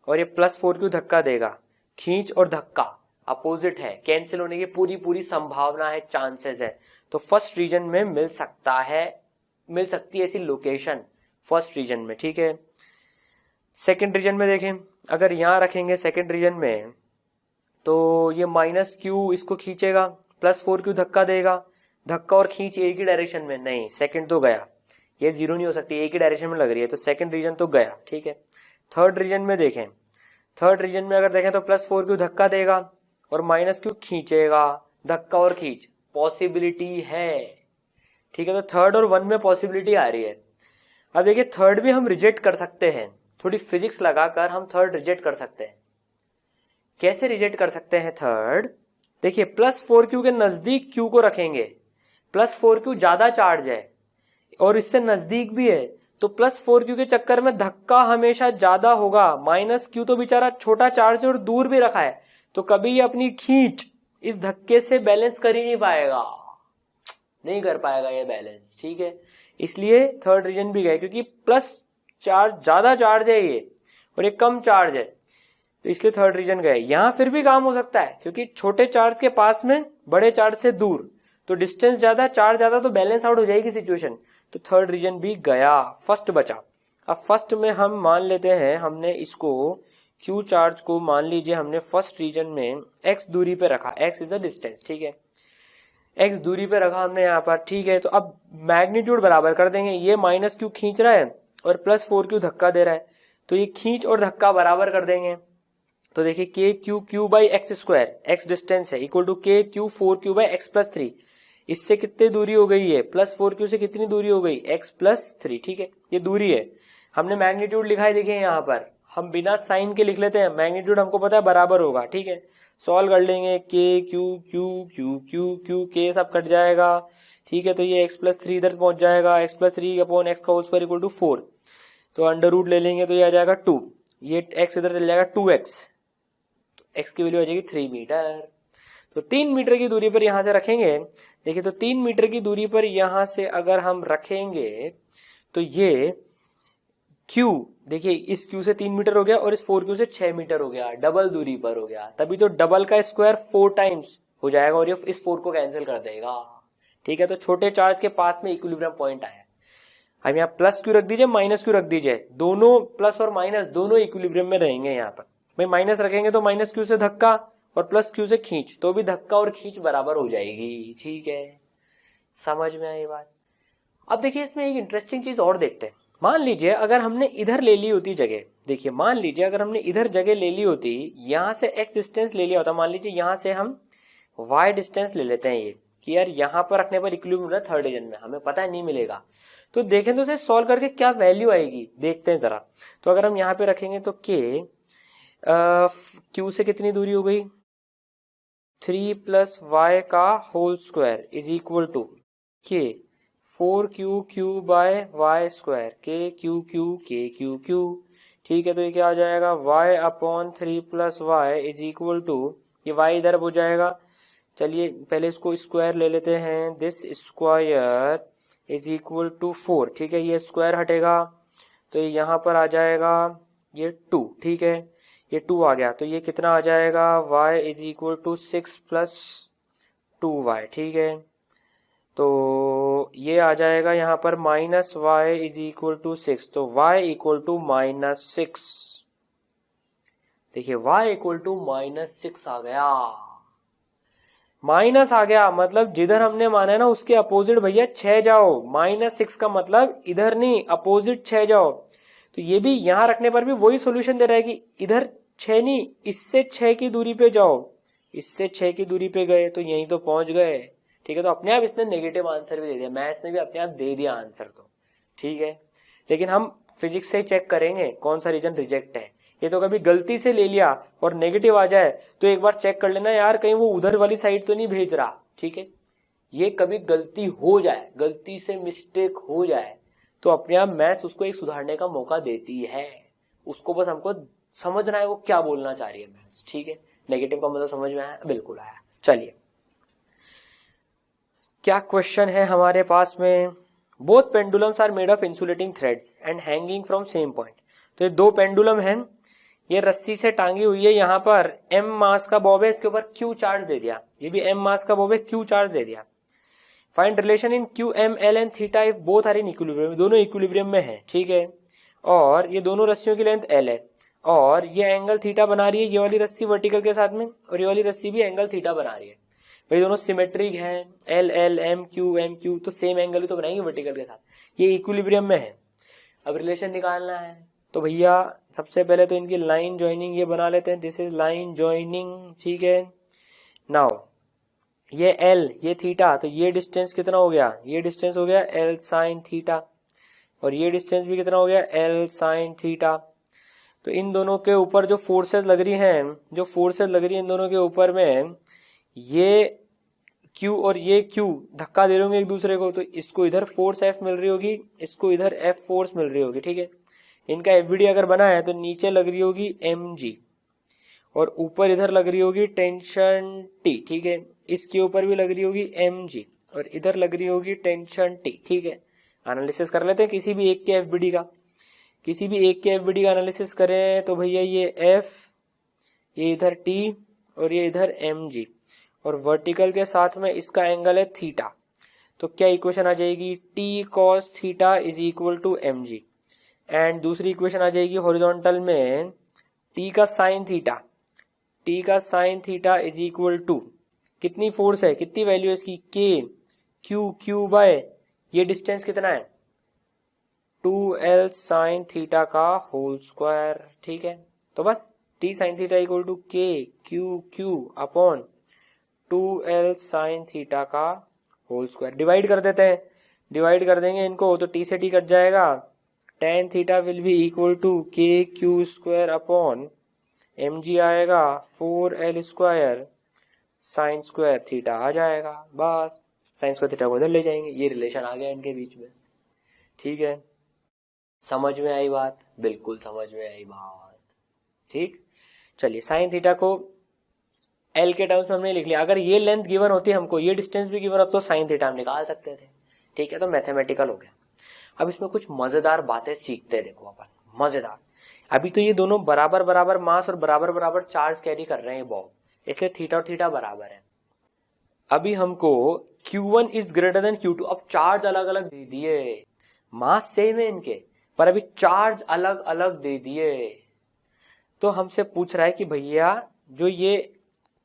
और ये +4Q धक्का देगा। खींच और धक्का अपोजिट है, कैंसिल होने की पूरी संभावना है, चांसेस है। तो फर्स्ट रीजन में मिल सकता है, मिल सकती है ऐसी लोकेशन फर्स्ट रीजन में। ठीक है, सेकेंड रीजन में देखें, अगर यहां रखेंगे सेकेंड रीजन में तो ये -Q इसको खींचेगा, +4Q धक्का देगा। धक्का और खींच एक ही डायरेक्शन में, नहीं सेकेंड तो गया, ये जीरो नहीं हो सकती, एक ही डायरेक्शन में लग रही है, तो सेकंड रीजन तो गया। ठीक है, थर्ड रीजन में देखें, थर्ड रीजन में अगर देखें तो +4Q धक्का देगा और -Q खींचेगा। धक्का और खींच पॉसिबिलिटी है। ठीक है, तो थर्ड और 1 में पॉसिबिलिटी आ रही है। अब देखिए थर्ड भी हम रिजेक्ट कर सकते हैं, थोड़ी फिजिक्स लगाकर हम थर्ड रिजेक्ट कर सकते हैं। कैसे रिजेक्ट कर सकते हैं थर्ड? देखिए +4Q के नजदीक Q को रखेंगे, +4Q ज्यादा चार्ज है और इससे नजदीक भी है, तो +4Q के चक्कर में धक्का हमेशा ज्यादा होगा। -Q तो बेचारा छोटा चार्ज और दूर भी रखा है, तो कभी ये अपनी खींच इस धक्के से बैलेंस कर ही नहीं पाएगा, नहीं कर पाएगा ये बैलेंस। ठीक है, इसलिए थर्ड रीजन भी गए, क्योंकि प्लस चार्ज ज्यादा चार्ज है ये और ये कम चार्ज है, तो इसलिए थर्ड रीजन गए। यहां फिर भी काम हो सकता है, क्योंकि छोटे चार्ज के पास में बड़े चार्ज से दूर, तो डिस्टेंस ज्यादा चार्ज ज्यादा, तो बैलेंस आउट हो जाएगी सिचुएशन। तो थर्ड रीजन भी गया, फर्स्ट बचा। अब फर्स्ट में हम मान लेते हैं, हमने इसको क्यू चार्ज को मान लीजिए हमने फर्स्ट रीजन में x दूरी पे रखा, x इज अ डिस्टेंस। ठीक है, x दूरी पे रखा हमने यहाँ पर। ठीक है, तो अब मैग्नीट्यूड बराबर कर देंगे, ये -Q खींच रहा है और +4Q धक्का दे रहा है, तो ये खींच और धक्का बराबर कर देंगे। तो देखिए KQ by x square, x distance है, equal to KQ 4Q by x+3। इससे कितनी दूरी हो गई है, +4Q से कितनी दूरी हो गई, x+3। ठीक है, ये दूरी है। हमने मैग्नीट्यूड लिखा है, देखिए यहाँ पर हम बिना साइन के लिख लेते हैं, मैग्नीट्यूड हमको पता है बराबर होगा। ठीक है, सॉल्व कर लेंगे, KQ K सब कट जाएगा। ठीक है, तो ये x+3 इधर पहुंच जाएगा, x+3 अपॉन x का होल स्क्वायर इक्वल टू 4। तो अंडर रूट ले लेंगे तो ये आ जाएगा 2, ये x इधर चल जाएगा 2x, तो x की वैल्यू आ जाएगी 3 मीटर। तो 3 मीटर की दूरी पर यहां से रखेंगे। देखिए, तो 3 मीटर की दूरी पर यहां से अगर हम रखेंगे तो ये क्यू, देखिए इस क्यू से 3 मीटर हो गया और इस 4 क्यू से 6 मीटर हो गया, डबल दूरी पर हो गया, तभी तो डबल का स्क्वायर 4 टाइम्स हो जाएगा और ये इस 4 को कैंसिल कर देगा। ठीक है, तो छोटे चार्ज के पास में इक्विलिब्रियम पॉइंट आया। अब यहाँ प्लस क्यू रख दीजिए, माइनस क्यू रख दीजिए, दोनों प्लस और माइनस दोनों इक्विलिब्रियम में रहेंगे। यहाँ पर भाई माइनस रखेंगे तो माइनस क्यू से धक्का और प्लस क्यू से खींच, तो भी धक्का और खींच बराबर हो जाएगी। ठीक है, समझ में आई बात। अब देखिए इसमें एक इंटरेस्टिंग चीज और देखते हैं। मान लीजिए अगर हमने इधर ले ली होती जगह, देखिए मान लीजिए अगर हमने इधर जगह ले ली होती, यहां से x डिस्टेंस ले लिया होता, मान लीजिए यहां से हम y डिस्टेंस ले लेते हैं, ये कि यार यहां पर रखने पर इक्विलिब्रियम मिला थर्ड रीजन में, हमें पता है नहीं मिलेगा, तो देखें तो उसे सॉल्व करके क्या वैल्यू आएगी देखते हैं जरा। तो अगर हम यहाँ पे रखेंगे तो k q से कितनी दूरी हो गई, 3 प्लस y का whole square is equal to k 4q q by y square, k q q k q q. ठीक है, तो ये क्या आ जाएगा, y upon 3 plus y is equal to, ये y इधर हो जाएगा, चलिए पहले इसको स्क्वायर ले लेते हैं, this square is equal to 4। ठीक है, ये स्क्वायर हटेगा तो ये यहाँ पर आ जाएगा ये 2। ठीक है, ये 2 आ गया तो ये कितना आ जाएगा, y is equal to 6 plus 2y। ठीक है, तो ये आ जाएगा यहाँ पर minus y is equal to 6, तो y इक्वल टू -6। देखिए y इक्वल टू -6 आ गया, माइनस आ गया, मतलब जिधर हमने माना है ना उसके अपोजिट भैया 6 जाओ, -6 का मतलब इधर नहीं अपोजिट 6 जाओ। तो ये भी यहां रखने पर भी वही सॉल्यूशन दे रहा है कि इधर 6 नहीं, इससे 6 की दूरी पे जाओ, इससे 6 की दूरी पे गए तो यहीं तो पहुंच गए। ठीक है, तो अपने आप इसने नेगेटिव आंसर भी दे दिया, मैथ्स ने भी अपने आप दे दिया आंसर तो। ठीक है, लेकिन हम फिजिक्स से चेक करेंगे कौन सा रीजन रिजेक्ट है। ये तो कभी गलती से ले लिया और नेगेटिव आ जाए तो एक बार चेक कर लेना यार कहीं वो उधर वाली साइड तो नहीं भेज रहा। ठीक है, ये कभी गलती हो जाए, गलती से मिस्टेक हो जाए तो अपने आप मैथ्स उसको एक सुधारने का मौका देती है। उसको बस हमको समझना है वो क्या बोलना चाह रही है मैथ्स। ठीक है, नेगेटिव का मतलब समझ में आया, बिल्कुल आया। चलिए क्या क्वेश्चन है हमारे पास में, both pendulums are made of insulating threads and hanging from same point. तो ये दो पेंडुलम हैं, ये रस्सी से टांगी हुई है, यहाँ पर m मास का बॉब है, इसके ऊपर q चार्ज दे दिया, ये भी m मास का बॉब है, q चार्ज दे दिया। Find relation in q m l and theta if both are in equilibrium, दोनों इक्विलिब्रियम में है। ठीक है, और ये दोनों रस्सियों की लेंथ l है और ये एंगल थीटा बना रही है, ये वाली रस्सी वर्टिकल के साथ में और ये वाली रस्सी भी एंगल थीटा बना रही है। भाई दोनों सिमेट्रिक हैं, एल एल एम क्यू तो सेम एंगल ही तो बनाएंगे वर्टिकल के साथ, ये इक्विलिब्रियम में है। अब रिलेशन निकालना है तो भैया सबसे पहले तो इनकी लाइन ज्वाइनिंग ये बना लेते हैं, दिस इज लाइन ज्वाइनिंग। ठीक है, नाउ ये एल ये थीटा, तो ये डिस्टेंस कितना हो गया, ये डिस्टेंस हो गया एल साइन थीटा और ये डिस्टेंस भी कितना हो गया एल साइन थीटा। तो इन दोनों के ऊपर जो फोर्सेस लग रही हैं, जो फोर्सेस लग रही है इन दोनों के ऊपर में, ये Q और ये Q धक्का दे रहे होंगे एक दूसरे को, तो इसको इधर फोर्स F मिल रही होगी, इसको इधर F फोर्स मिल रही होगी। ठीक है, इनका FBD अगर बना है तो नीचे लग रही होगी mg और ऊपर इधर लग रही होगी टेंशन T। ठीक है, इसके ऊपर भी लग रही होगी mg और इधर लग रही होगी टेंशन T। ठीक है, एनालिसिस कर लेते हैं किसी भी एक के FBD का, किसी भी एक के FBD का एनालिसिस करें तो भैया ये F, ये इधर T और ये इधर mg और वर्टिकल के साथ में इसका एंगल है थीटा। तो क्या इक्वेशन आ जाएगी, t cos theta is equal to mg and दूसरी इक्वेशन आ जाएगी हॉरिजॉन्टल में t का साइन थीटा, t का sine theta is equal to कितनी फोर्स है, कितनी वैल्यू है इसकी k q बाय ये डिस्टेंस कितना है 2l साइन थीटा का होल स्क्वायर। ठीक है, तो बस t sine theta equal to k q upon 2l sine theta का होल स्क्वायर। डिवाइड कर देते हैं, डिवाइड कर देंगे इनको तो t से t कट जाएगा, tan theta will be equal to k q square upon mg आएगा 4l square sine square theta आ जाएगा। बस साइन स्क्वायर थीटा को इधर ले जाएंगे, ये रिलेशन आ गया इनके बीच में। ठीक है, समझ में आई बात, बिल्कुल समझ में आई बात। ठीक, चलिए साइन थीटा को एल के टर्म्स में हमने लिख लिया, अगर ये लेंथ गिवन होती हमको, ये डिस्टेंस भी गिवन होता तो साइन थीटा हम निकाल सकते थे। ठीक है, तो मैथमेटिकल हो गया। अब इसमें कुछ मजेदार बातें सीखते हैं, देखो अपन मजेदार। अभी तो ये दोनों बराबर बराबर मास और बराबर बराबर चार्ज कैरी कर रहे हैं बॉब, इसलिए थीटा और थीटा बराबर है। अभी हमको Q1 is greater than Q2, अब चार्ज अलग अलग दे दिए, मास सेम है इनके पर अभी चार्ज अलग अलग दे दिए। तो हमसे पूछ रहा है कि भैया जो ये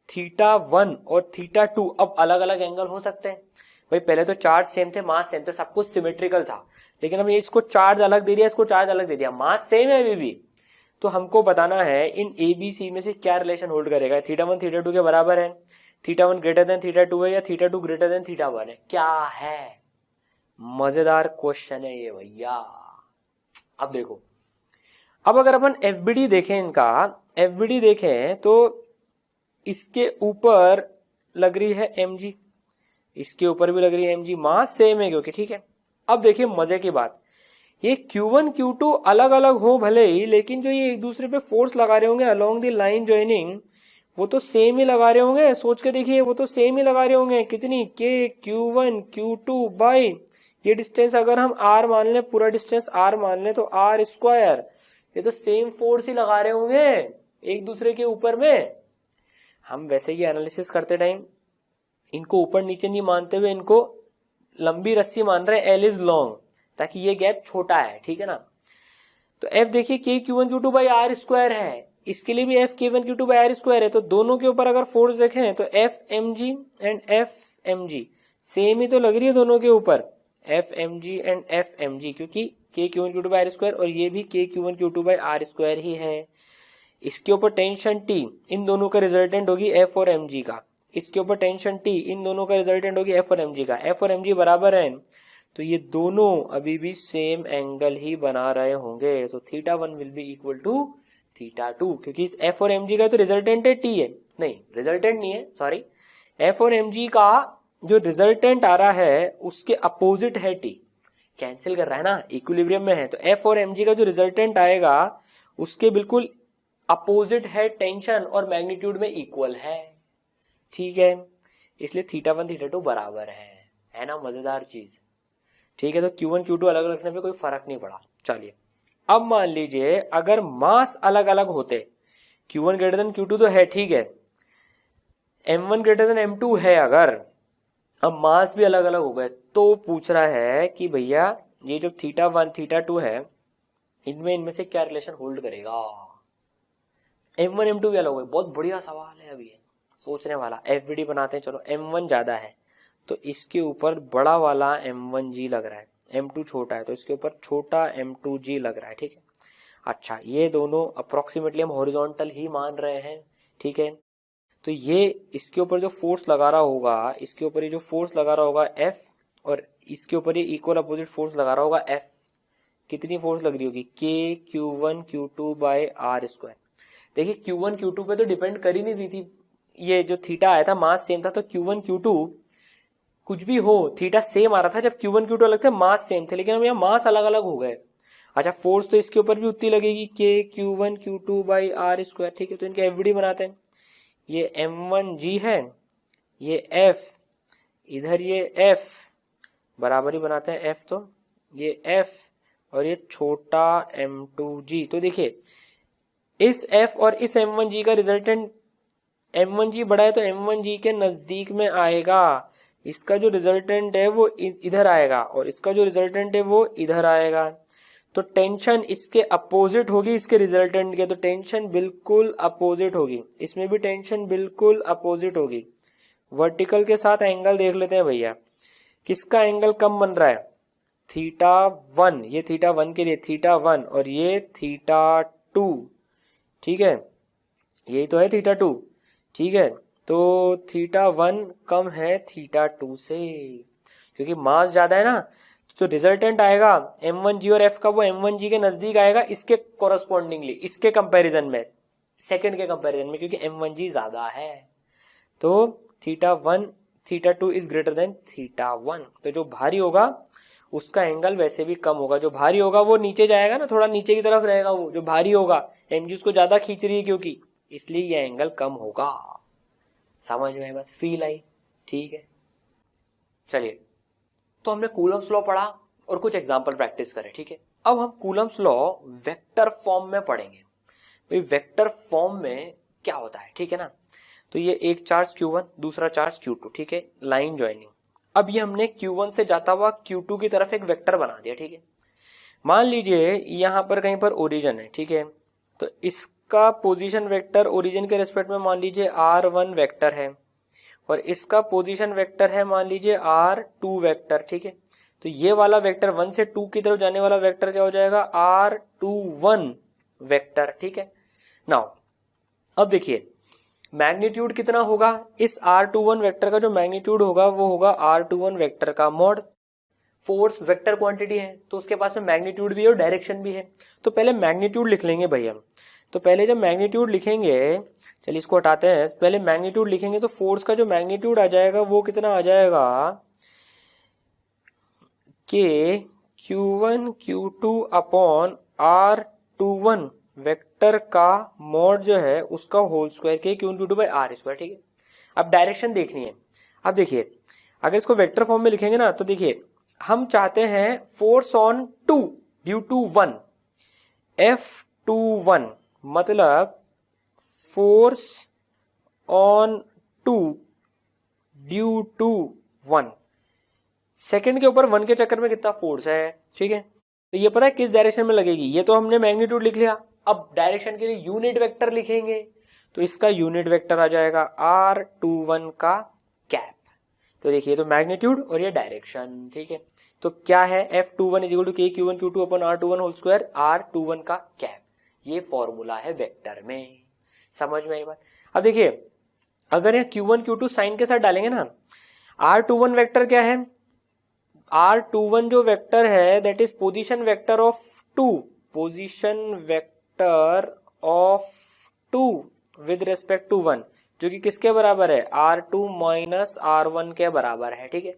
θ1 और θ2 अब अलग अलग एंगल हो सकते हैं। भाई पहले तो चार्ज सेम थे, मास सेम थे, सब कुछ सिमेट्रिकल था, लेकिन अब ये इसको चार्ज अलग दे दिया, इसको चार्ज अलग दे दिया, मास सेम है अभी भी। तो हमको बताना है इन ए बी सी में से क्या रिलेशन होल्ड करेगा। θ1 θ2 के बराबर है, θ1 ग्रेटर देन θ2 है या θ2 ग्रेटर देन θ1 है, क्या है? मजेदार क्वेश्चन है ये भैया। अब देखो, अब अगर अपन एफबीडी देखें, इनका एफबीडी देखें तो इसके ऊपर लग रही है mg, इसके ऊपर भी लग रही है mg, मास सेम है क्योंकि, ठीक है। अब देखिए मजे की बात, ये Q1 Q2 अलग अलग हो भले ही, लेकिन जो ये एक दूसरे पे फोर्स लगा रहे होंगे अलोंग द लाइन ज्वाइनिंग, वो तो सेम ही लगा रहे होंगे। सोच के देखिए, वो तो सेम ही लगा रहे होंगे। कितनी? के Q1 Q2 बाई ये डिस्टेंस अगर हम r मान लें, पूरा डिस्टेंस r मान लें, तो r स्क्वायर, ये तो सेम फोर्स ही लगा रहे होंगे एक दूसरे के ऊपर में। हम वैसे ही एनालिसिस करते टाइम इनको ऊपर नीचे नहीं मानते हुए इनको लंबी रस्सी मान रहे हैं, L इज लॉन्ग, ताकि ये गैप छोटा है, ठीक है ना। तो F देखिए के Q1 Q2 by r square है, इसके लिए भी F K1 Q2 by r square है। तो दोनों के ऊपर अगर फोर्स देखें तो F mg and F mg same ही तो लग रही है दोनों के ऊपर, F mg and F mg, क्योंकि के Q1 Q2 by r square और ये भी के Q1 Q2 by r square ही है। इसके ऊपर टेंशन T, इन दोनों का रिजल्टेंट होगी F और mg का। इसके ऊपर टेंशन T, इन दोनों का रिजल्टेंट होगी F और mg का। F और mg बराबर है, तो ये दोनों अभी भी सेम एंगल ही बना रहे होंगे। सो θ1 विल बी इक्वल टू θ2, क्योंकि इस F और mg का तो रिजल्टेंट है T है, नहीं रिजल्टेंट नहीं है, सॉरी, F और mg का जो रिजल्टेंट आ रहा है उसके अपोजिट है T, कैंसिल कर रहा है ना, इक्विलिब्रियम में है। तो F और mg का जो रिजल्टेंट आएगा उसके बिल्कुल अपोजिट है टेंशन और मैग्नीट्यूड में इक्वल है, ठीक है। इसलिए θ1 θ2 बराबर है ना, मजेदार चीज, ठीक है। तो Q1 Q2 अलग अलग रखने पे कोई फर्क नहीं पड़ा। चलिए अब मान लीजिए अगर मास अलग अलग होते, Q1 ग्रेटर देन Q2 तो है, ठीक है, M1 ग्रेटर देन M2 है, अगर अब मास भी अलग अलग हो गए, तो पूछ रहा है कि भैया ये जो θ1 θ2 है इनमें से क्या रिलेशन होल्ड करेगा। M1 M2 भी अलग हो गए, बहुत बढ़िया सवाल है अभी सोचने वाला। एफबीडी बनाते हैं, चलो M1 ज्यादा है तो इसके ऊपर बड़ा वाला M1G लग रहा है, M2 छोटा है तो इसके ऊपर छोटा M2G लग रहा है, ठीक है। अच्छा, ये दोनों अप्रोक्सीमेटली हम हॉरिजॉन्टल ही मान रहे हैं, ठीक है। तो ये इसके ऊपर जो फोर्स लगा रहा होगा, इसके ऊपर ये जो फोर्स लगा रहा होगा F, और इसके ऊपर ये इक्वल अपोजिट फोर्स लगा रहा होगा F। कितनी फोर्स लग रही होगी? के Q1 Q2 by r square. देखिए Q1 Q2 पे तो डिपेंड कर ही नहीं रही थी, ये जो थीटा आया था मास सेम था, तो Q1 Q2 कुछ भी हो थीटा सेम आ रहा था। जब Q1 Q2 अलग थे मास सेम थे, लेकिन अब यहाँ मास अलग अलग हो गए। अच्छा, फोर्स तो इसके ऊपर भी उतनी लगेगी, के Q1 Q2 by r square, ठीक है। तो इनके एफबीडी बनाते हैं, ये M1G है, ये F, इधर ये F, बराबर ही बनाते हैं F, तो ये F और ये छोटा M2G। तो देखिए इस F और इस M1G का रिजल्टेंट, M1G बड़ा है तो M1G के नजदीक में आएगा, इसका जो रिजल्टेंट है वो इधर आएगा और इसका जो रिजल्टेंट है वो इधर आएगा। तो टेंशन इसके अपोजिट होगी इसके रिजल्टेंट के, तो टेंशन बिल्कुल अपोजिट होगी, इसमें भी टेंशन बिल्कुल अपोजिट होगी। वर्टिकल के साथ एंगल देख लेते हैं भैया, किसका एंगल कम बन रहा है? θ1, ये θ1 के लिए θ1 और ये θ2, ठीक है, यही तो है θ2, ठीक है। तो θ1 कम है θ2 से, क्योंकि मास ज्यादा है ना, तो रिजल्टेंट आएगा M1G और F का वो M1G के नजदीक आएगा, इसके कोरस्पॉन्डिंगली, इसके कंपैरिजन में, सेकंड के कंपैरिजन में, क्योंकि M1G ज्यादा है। तो θ1 θ2 इज ग्रेटर देन θ1, तो जो भारी होगा उसका एंगल वैसे भी कम होगा, जो भारी होगा वो नीचे जाएगा ना, थोड़ा नीचे की तरफ रहेगा, वो जो भारी होगा mg उसको ज्यादा खींच रही है क्योंकि, इसलिए ये एंगल कम होगा। समझ में बस फील आई, ठीक है। चलिए, तो हमने कूलम्स लॉ पढ़ा और कुछ एग्जांपल प्रैक्टिस करे, ठीक है। अब हम कूलम्स लॉ वेक्टर फॉर्म में पढ़ेंगे। भाई वेक्टर फॉर्म में क्या होता है, ठीक है ना। तो ये एक चार्ज Q1, दूसरा चार्ज Q2, ठीक है, लाइन ज्वाइनिंग। अब ये हमने Q1 से जाता हुआ Q2 की तरफ एक वेक्टर बना दिया, ठीक है। मान लीजिए यहां पर कहीं पर ओरिजिन है, ठीक है, तो इसका पोजीशन वेक्टर ओरिजिन के रिस्पेक्ट में मान लीजिए R1 वेक्टर है, और इसका पोजीशन वेक्टर है मान लीजिए R2 वेक्टर, ठीक है। तो ये वाला वेक्टर 1 से 2 की तरफ जाने वाला वेक्टर क्या हो जाएगा, R21 वेक्टर, ठीक है। नाउ अब देखिए मैग्नीट्यूड कितना होगा, इस R21 वेक्टर का जो मैग्नीट्यूड होगा वो होगा R21 वेक्टर का मॉड। फोर्स वेक्टर क्वांटिटी है तो उसके पास में मैग्नीट्यूड भी है और डायरेक्शन भी है। तो पहले मैग्नीट्यूड लिख लेंगे भाई हम। तो पहले जब मैग्नीट्यूड लिखेंगे, चलिए इसको हटाते हैं, पहले मैग्नीट्यूड लिखेंगे तो फोर्स का जो मैग्नीट्यूड आ जाएगा वो कितना आ जाएगा कि Q1 Q2 upon R21 vector का मॉड जो है उसका होल स्क्वायर के Q1 Q2 by R square, ठीक है। अब डायरेक्शन देखनी है। अब देखिए अगर इसको वेक्टर फॉर्म में लिखेंगे ना तो देखिए हम चाहते हैं force on 2 due to 1, F21 मतलब force on 2 due to 1। Second के ऊपर 1 के चक्कर में कितना फोर्स है, ठीक है। तो ये पता है किस डायरेक्शन में लगेगी, ये तो हमने मैग्नीट्यूड लिख लिया। अब डायरेक्शन के लिए यूनिट वेक्टर लिखेंगे तो इसका यूनिट वेक्टर आ जाएगा R21 का कैप। तो देखिए तो मैग्नीट्यूड और ये डायरेक्शन, ठीक है। तो क्या है F21 is equal to KQ1 Q2 upon R21 whole square, R21 का कैप। ये फॉर्मूला है वेक्टर में, समझ में आई बात। अब देखिए अगर ये Q1 Q2 साइन के साथ डालेंगे ना, R21 वेक्टर क्या है, R21 जो वेक्टर है that is position vector of 2, position vector of 2 with respect to 1, जो कि किसके बराबर है, R2 माइनस R1 के बराबर है, ठीक है।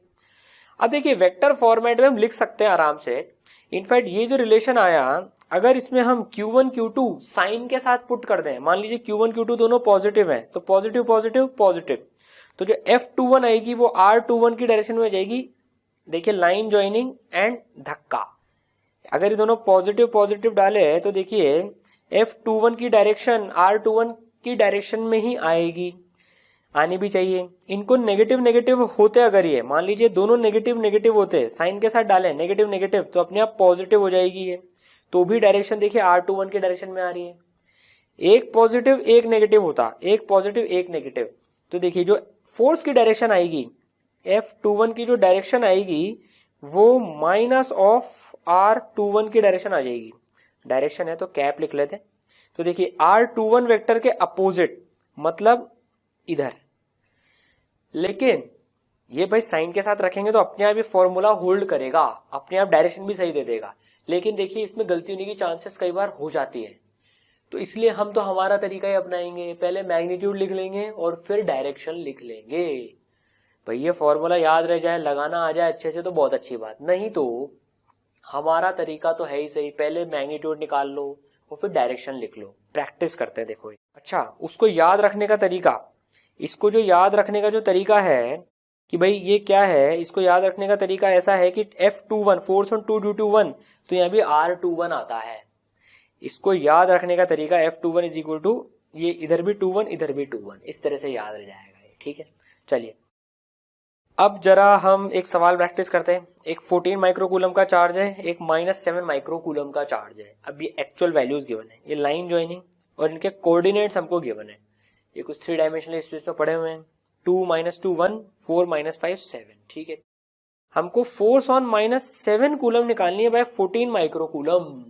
अब देखिए वेक्टर फॉर्मेट में हम लिख सकते हैं आराम से। इनफैक्ट ये जो रिलेशन आया अगर इसमें हम Q1 Q2 साइन के साथ पुट कर दें, मान लीजिए Q1 Q2 दोनों पॉजिटिव हैं तो पॉजिटिव पॉजिटिव पॉजिटिव, तो जो F21 आएगी वो R21 की डायरेक्शन में जाएगी। देखिए लाइन ज्वाइनिंग एंड धक्का, अगर ये दोनों पॉजिटिव पॉजिटिव डाले तो देखिए F21 की डायरेक्शन R21 की डायरेक्शन में ही आएगी, आनी भी चाहिए। इनको नेगेटिव नेगेटिव होते अगर ये मान लीजिए दोनों नेगेटिव नेगेटिव होते, साइन के साथ डालें नेगेटिव नेगेटिव तो अपने आप पॉजिटिव हो जाएगी ये, तो भी डायरेक्शन देखिए R21 की डायरेक्शन में आ रही है। एक पॉजिटिव एक नेगेटिव होता, एक पॉजिटिव एक नेगेटिव, तो देखिए जो फोर्स की डायरेक्शन आएगी F21 की जो डायरेक्शन आएगी वो माइनस ऑफ R21 की डायरेक्शन आ जाएगी। डायरेक्शन है तो कैप लिख लेते हैं। तो देखिए R21 वेक्टर के अपोजिट मतलब इधर, लेकिन ये भाई साइन के साथ रखेंगे तो अपने आप ये फॉर्मूला होल्ड करेगा, अपने आप डायरेक्शन भी सही दे देगा। लेकिन देखिए इसमें गलती होने की चांसेस कई बार हो जाती है, तो इसलिए हम तो हमारा तरीका ही अपनाएंगे, पहले मैग्नीट्यूड लिख लेंगे और फिर डायरेक्शन लिख लेंगे। भाई ये फॉर्मूला याद रह जाए, लगाना आ जाए अच्छे से तो बहुत अच्छी बात, नहीं तो हमारा तरीका तो है ही सही, पहले मैग्नीट्यूड निकाल लो और फिर डायरेक्शन लिख लो। प्रैक्टिस करते हैं देखो। अच्छा उसको याद रखने का तरीका, इसको जो याद रखने का जो तरीका है कि भाई ये क्या है, इसको याद रखने का तरीका ऐसा है कि F21 force on 2 due to 1, तो यहाँ भी R21 आता है। इसको याद रखने का तरीका F21 इज इक्वल टू ये इधर भी 21 इधर भी 21, इस तरह से याद रह जाएगा ये, ठीक है। चलिए अब जरा हम एक सवाल प्रैक्टिस करते हैं। एक 14 माइक्रोकूलम का चार्ज है, एक -7 माइक्रोकूलम का चार्ज है। अब ये एक्चुअल वैल्यूज गिवन है, ये लाइन ज्वाइनिंग और इनके कोऑर्डिनेट्स हमको गिवन है। ये कुछ 3 डायमेंशनल स्पेस में पढ़े हुए हैं, 2 - 2 1 4 - 5 7, ठीक है। हमको फोर्स ऑन -7 कूलम निकालनी है बाय 14 माइक्रोकूलम।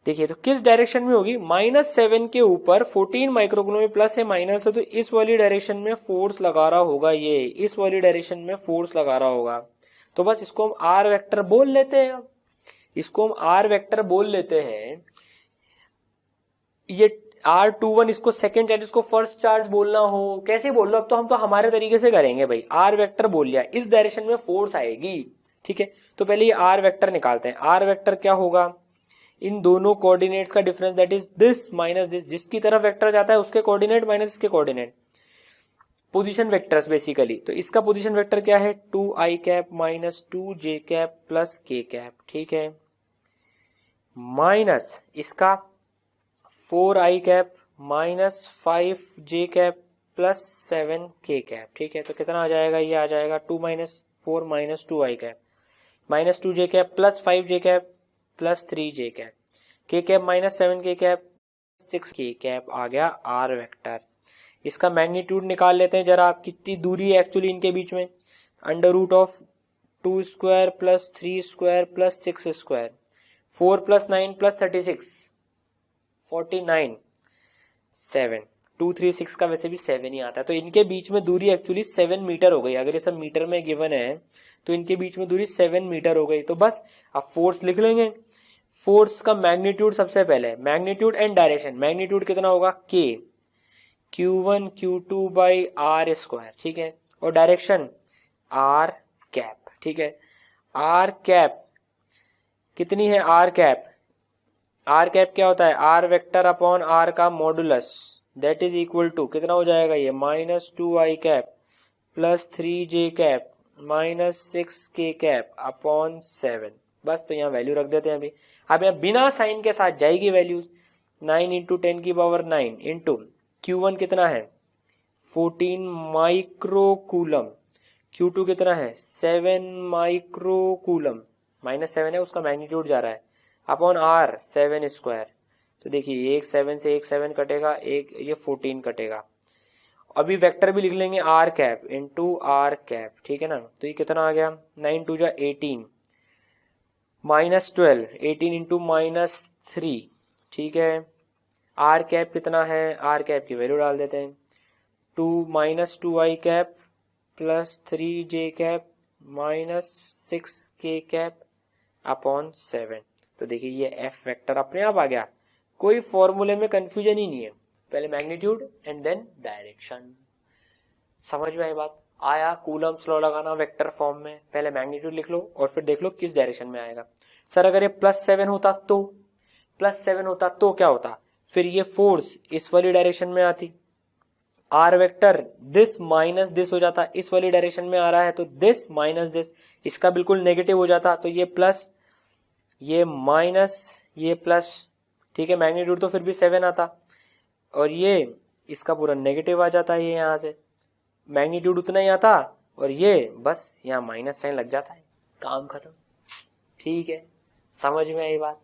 देखिए तो किस डायरेक्शन में होगी, -7 के ऊपर 14 माइक्रोकूलम में प्लस है माइनस है, तो इस वाली डायरेक्शन में फोर्स लगा रहा होगा, ये इस वाली डायरेक्शन में फोर्स लगा रहा होगा। तो बस इसको हम आर वेक्टर बोल लेते हैं। इसको हम आर वेक्टर बोल लेते हैं। ये R21 इसको सेकंड चार्ज, इसको फर्स्ट चार्ज बोलना हो कैसे बोल लो, अब तो हम तो हमारे तरीके से करेंगे भाई। आर वेक्टर बोल लिया, इस डायरेक्शन में फोर्स आएगी, ठीक है। तो पहले ये आर वेक्टर निकालते हैं। आर वेक्टर क्या होगा, इन दोनों कोऑर्डिनेट्स का difference that is this minus this, जिसकी तरफ वेक्टर जाता है उसके कोऑर्डिनेट माइनस इसके कोऑर्डिनेट, पोजीशन वेक्टर्स बेसिकली। तो इसका पोजीशन वेक्टर क्या है, 2i cap minus 2j cap plus k cap, ठीक है। माइनस इसका 4i cap minus 5j cap plus 7k cap, ठीक है। तो कितना आ जाएगा, ये आ जाएगा 2 minus 4 minus 2i cap minus 2j cap plus 5j cap plus 3j cap, k cap minus 7k cap 6k cap आ गया r वेक्टर। इसका मैग्नीट्यूड निकाल लेते हैं जरा, कितनी दूरी है एक्चुअली इनके बीच में। Under root of 2 square plus 3 square plus 6 square, 4 plus 9 plus 36 49 7, 2 3 6 का वैसे भी 7 ही आता है। तो इनके बीच में दूरी एक्चुअली 7 मीटर हो गई। अगर ये सब मीटर में गिवन है तो इनके बीच में दूरी 7 मीटर हो गई। तो बस अब फोर्स लिख लेंगे। फोर्स का मैग्नीट्यूड सबसे पहले, मैग्नीट्यूड एंड डायरेक्शन। मैग्नीट्यूड कितना होगा, k q1 q2 by r square, ठीक है। और डायरेक्शन r कैप, ठीक है। r कैप कितनी है, r कैप, r कैप क्या होता है, r वेक्टर अपॉन r का modulus, that is equal to कितना हो जाएगा ये, minus 2i cap plus 3j cap minus 6k cap upon 7। बस तो यहाँ वैल्यू रख देते हैं अभी। अब यहाँ बिना साइन के साथ जाएगी वैल्यू, 9 इंटू 10 की पावर 9 इंटू Q1 कितना है 14 माइक्रो कूलम, Q2 कितना है 7 माइक्रो कूलम, माइनस 7 है उसका मैग्नीट्यूड जा रहा है, अपॉन r 7 स्क्वायर। तो देखिए एक 7 से एक 7 कटेगा, एक ये 14 कटेगा। अभी वेक्टर भी लिख लेंगे r cap into r cap, ठीक है ना। तो ये कितना आ गया, 9 2 जा 18 माइनस 12, 18 इंटू माइनस 3, ठीक है। r कैप कितना है, r कैप की वैल्यू डाल देते हैं, 2 minus 2i cap plus 3j cap minus 6k cap upon 7। तो देखिए ये f वेक्टर अपने आप आ गया, कोई फॉर्मूले में कंफ्यूजन ही नहीं है। पहले मैग्नीट्यूड एंड देन डायरेक्शन। समझ में आई बात, आया कूलम्स लॉ लगाना वेक्टर फॉर्म में, पहले मैग्नीट्यूड लिख लो और फिर देख लो किस डायरेक्शन में आएगा। सर अगर ये +7 होता तो, +7 होता तो क्या होता, फिर ये फोर्स इस वाली डायरेक्शन में आती, r vector this minus this हो जाता, इस वाली डायरेक्शन में आ रहा है तो दिस माइनस दिस, इसका बिल्कुल नेगेटिव हो जाता, तो ये प्लस ये माइनस ये प्लस, ठीक है। मैग्नीट्यूड तो फिर भी 7 आता और ये इसका पूरा नेगेटिव आ जाता है, ये यहां से मैग्नीट्यूड उतना ही आता और ये बस यहाँ माइनस साइन लग जाता है, काम खत्म। ठीक है, समझ में आई बात।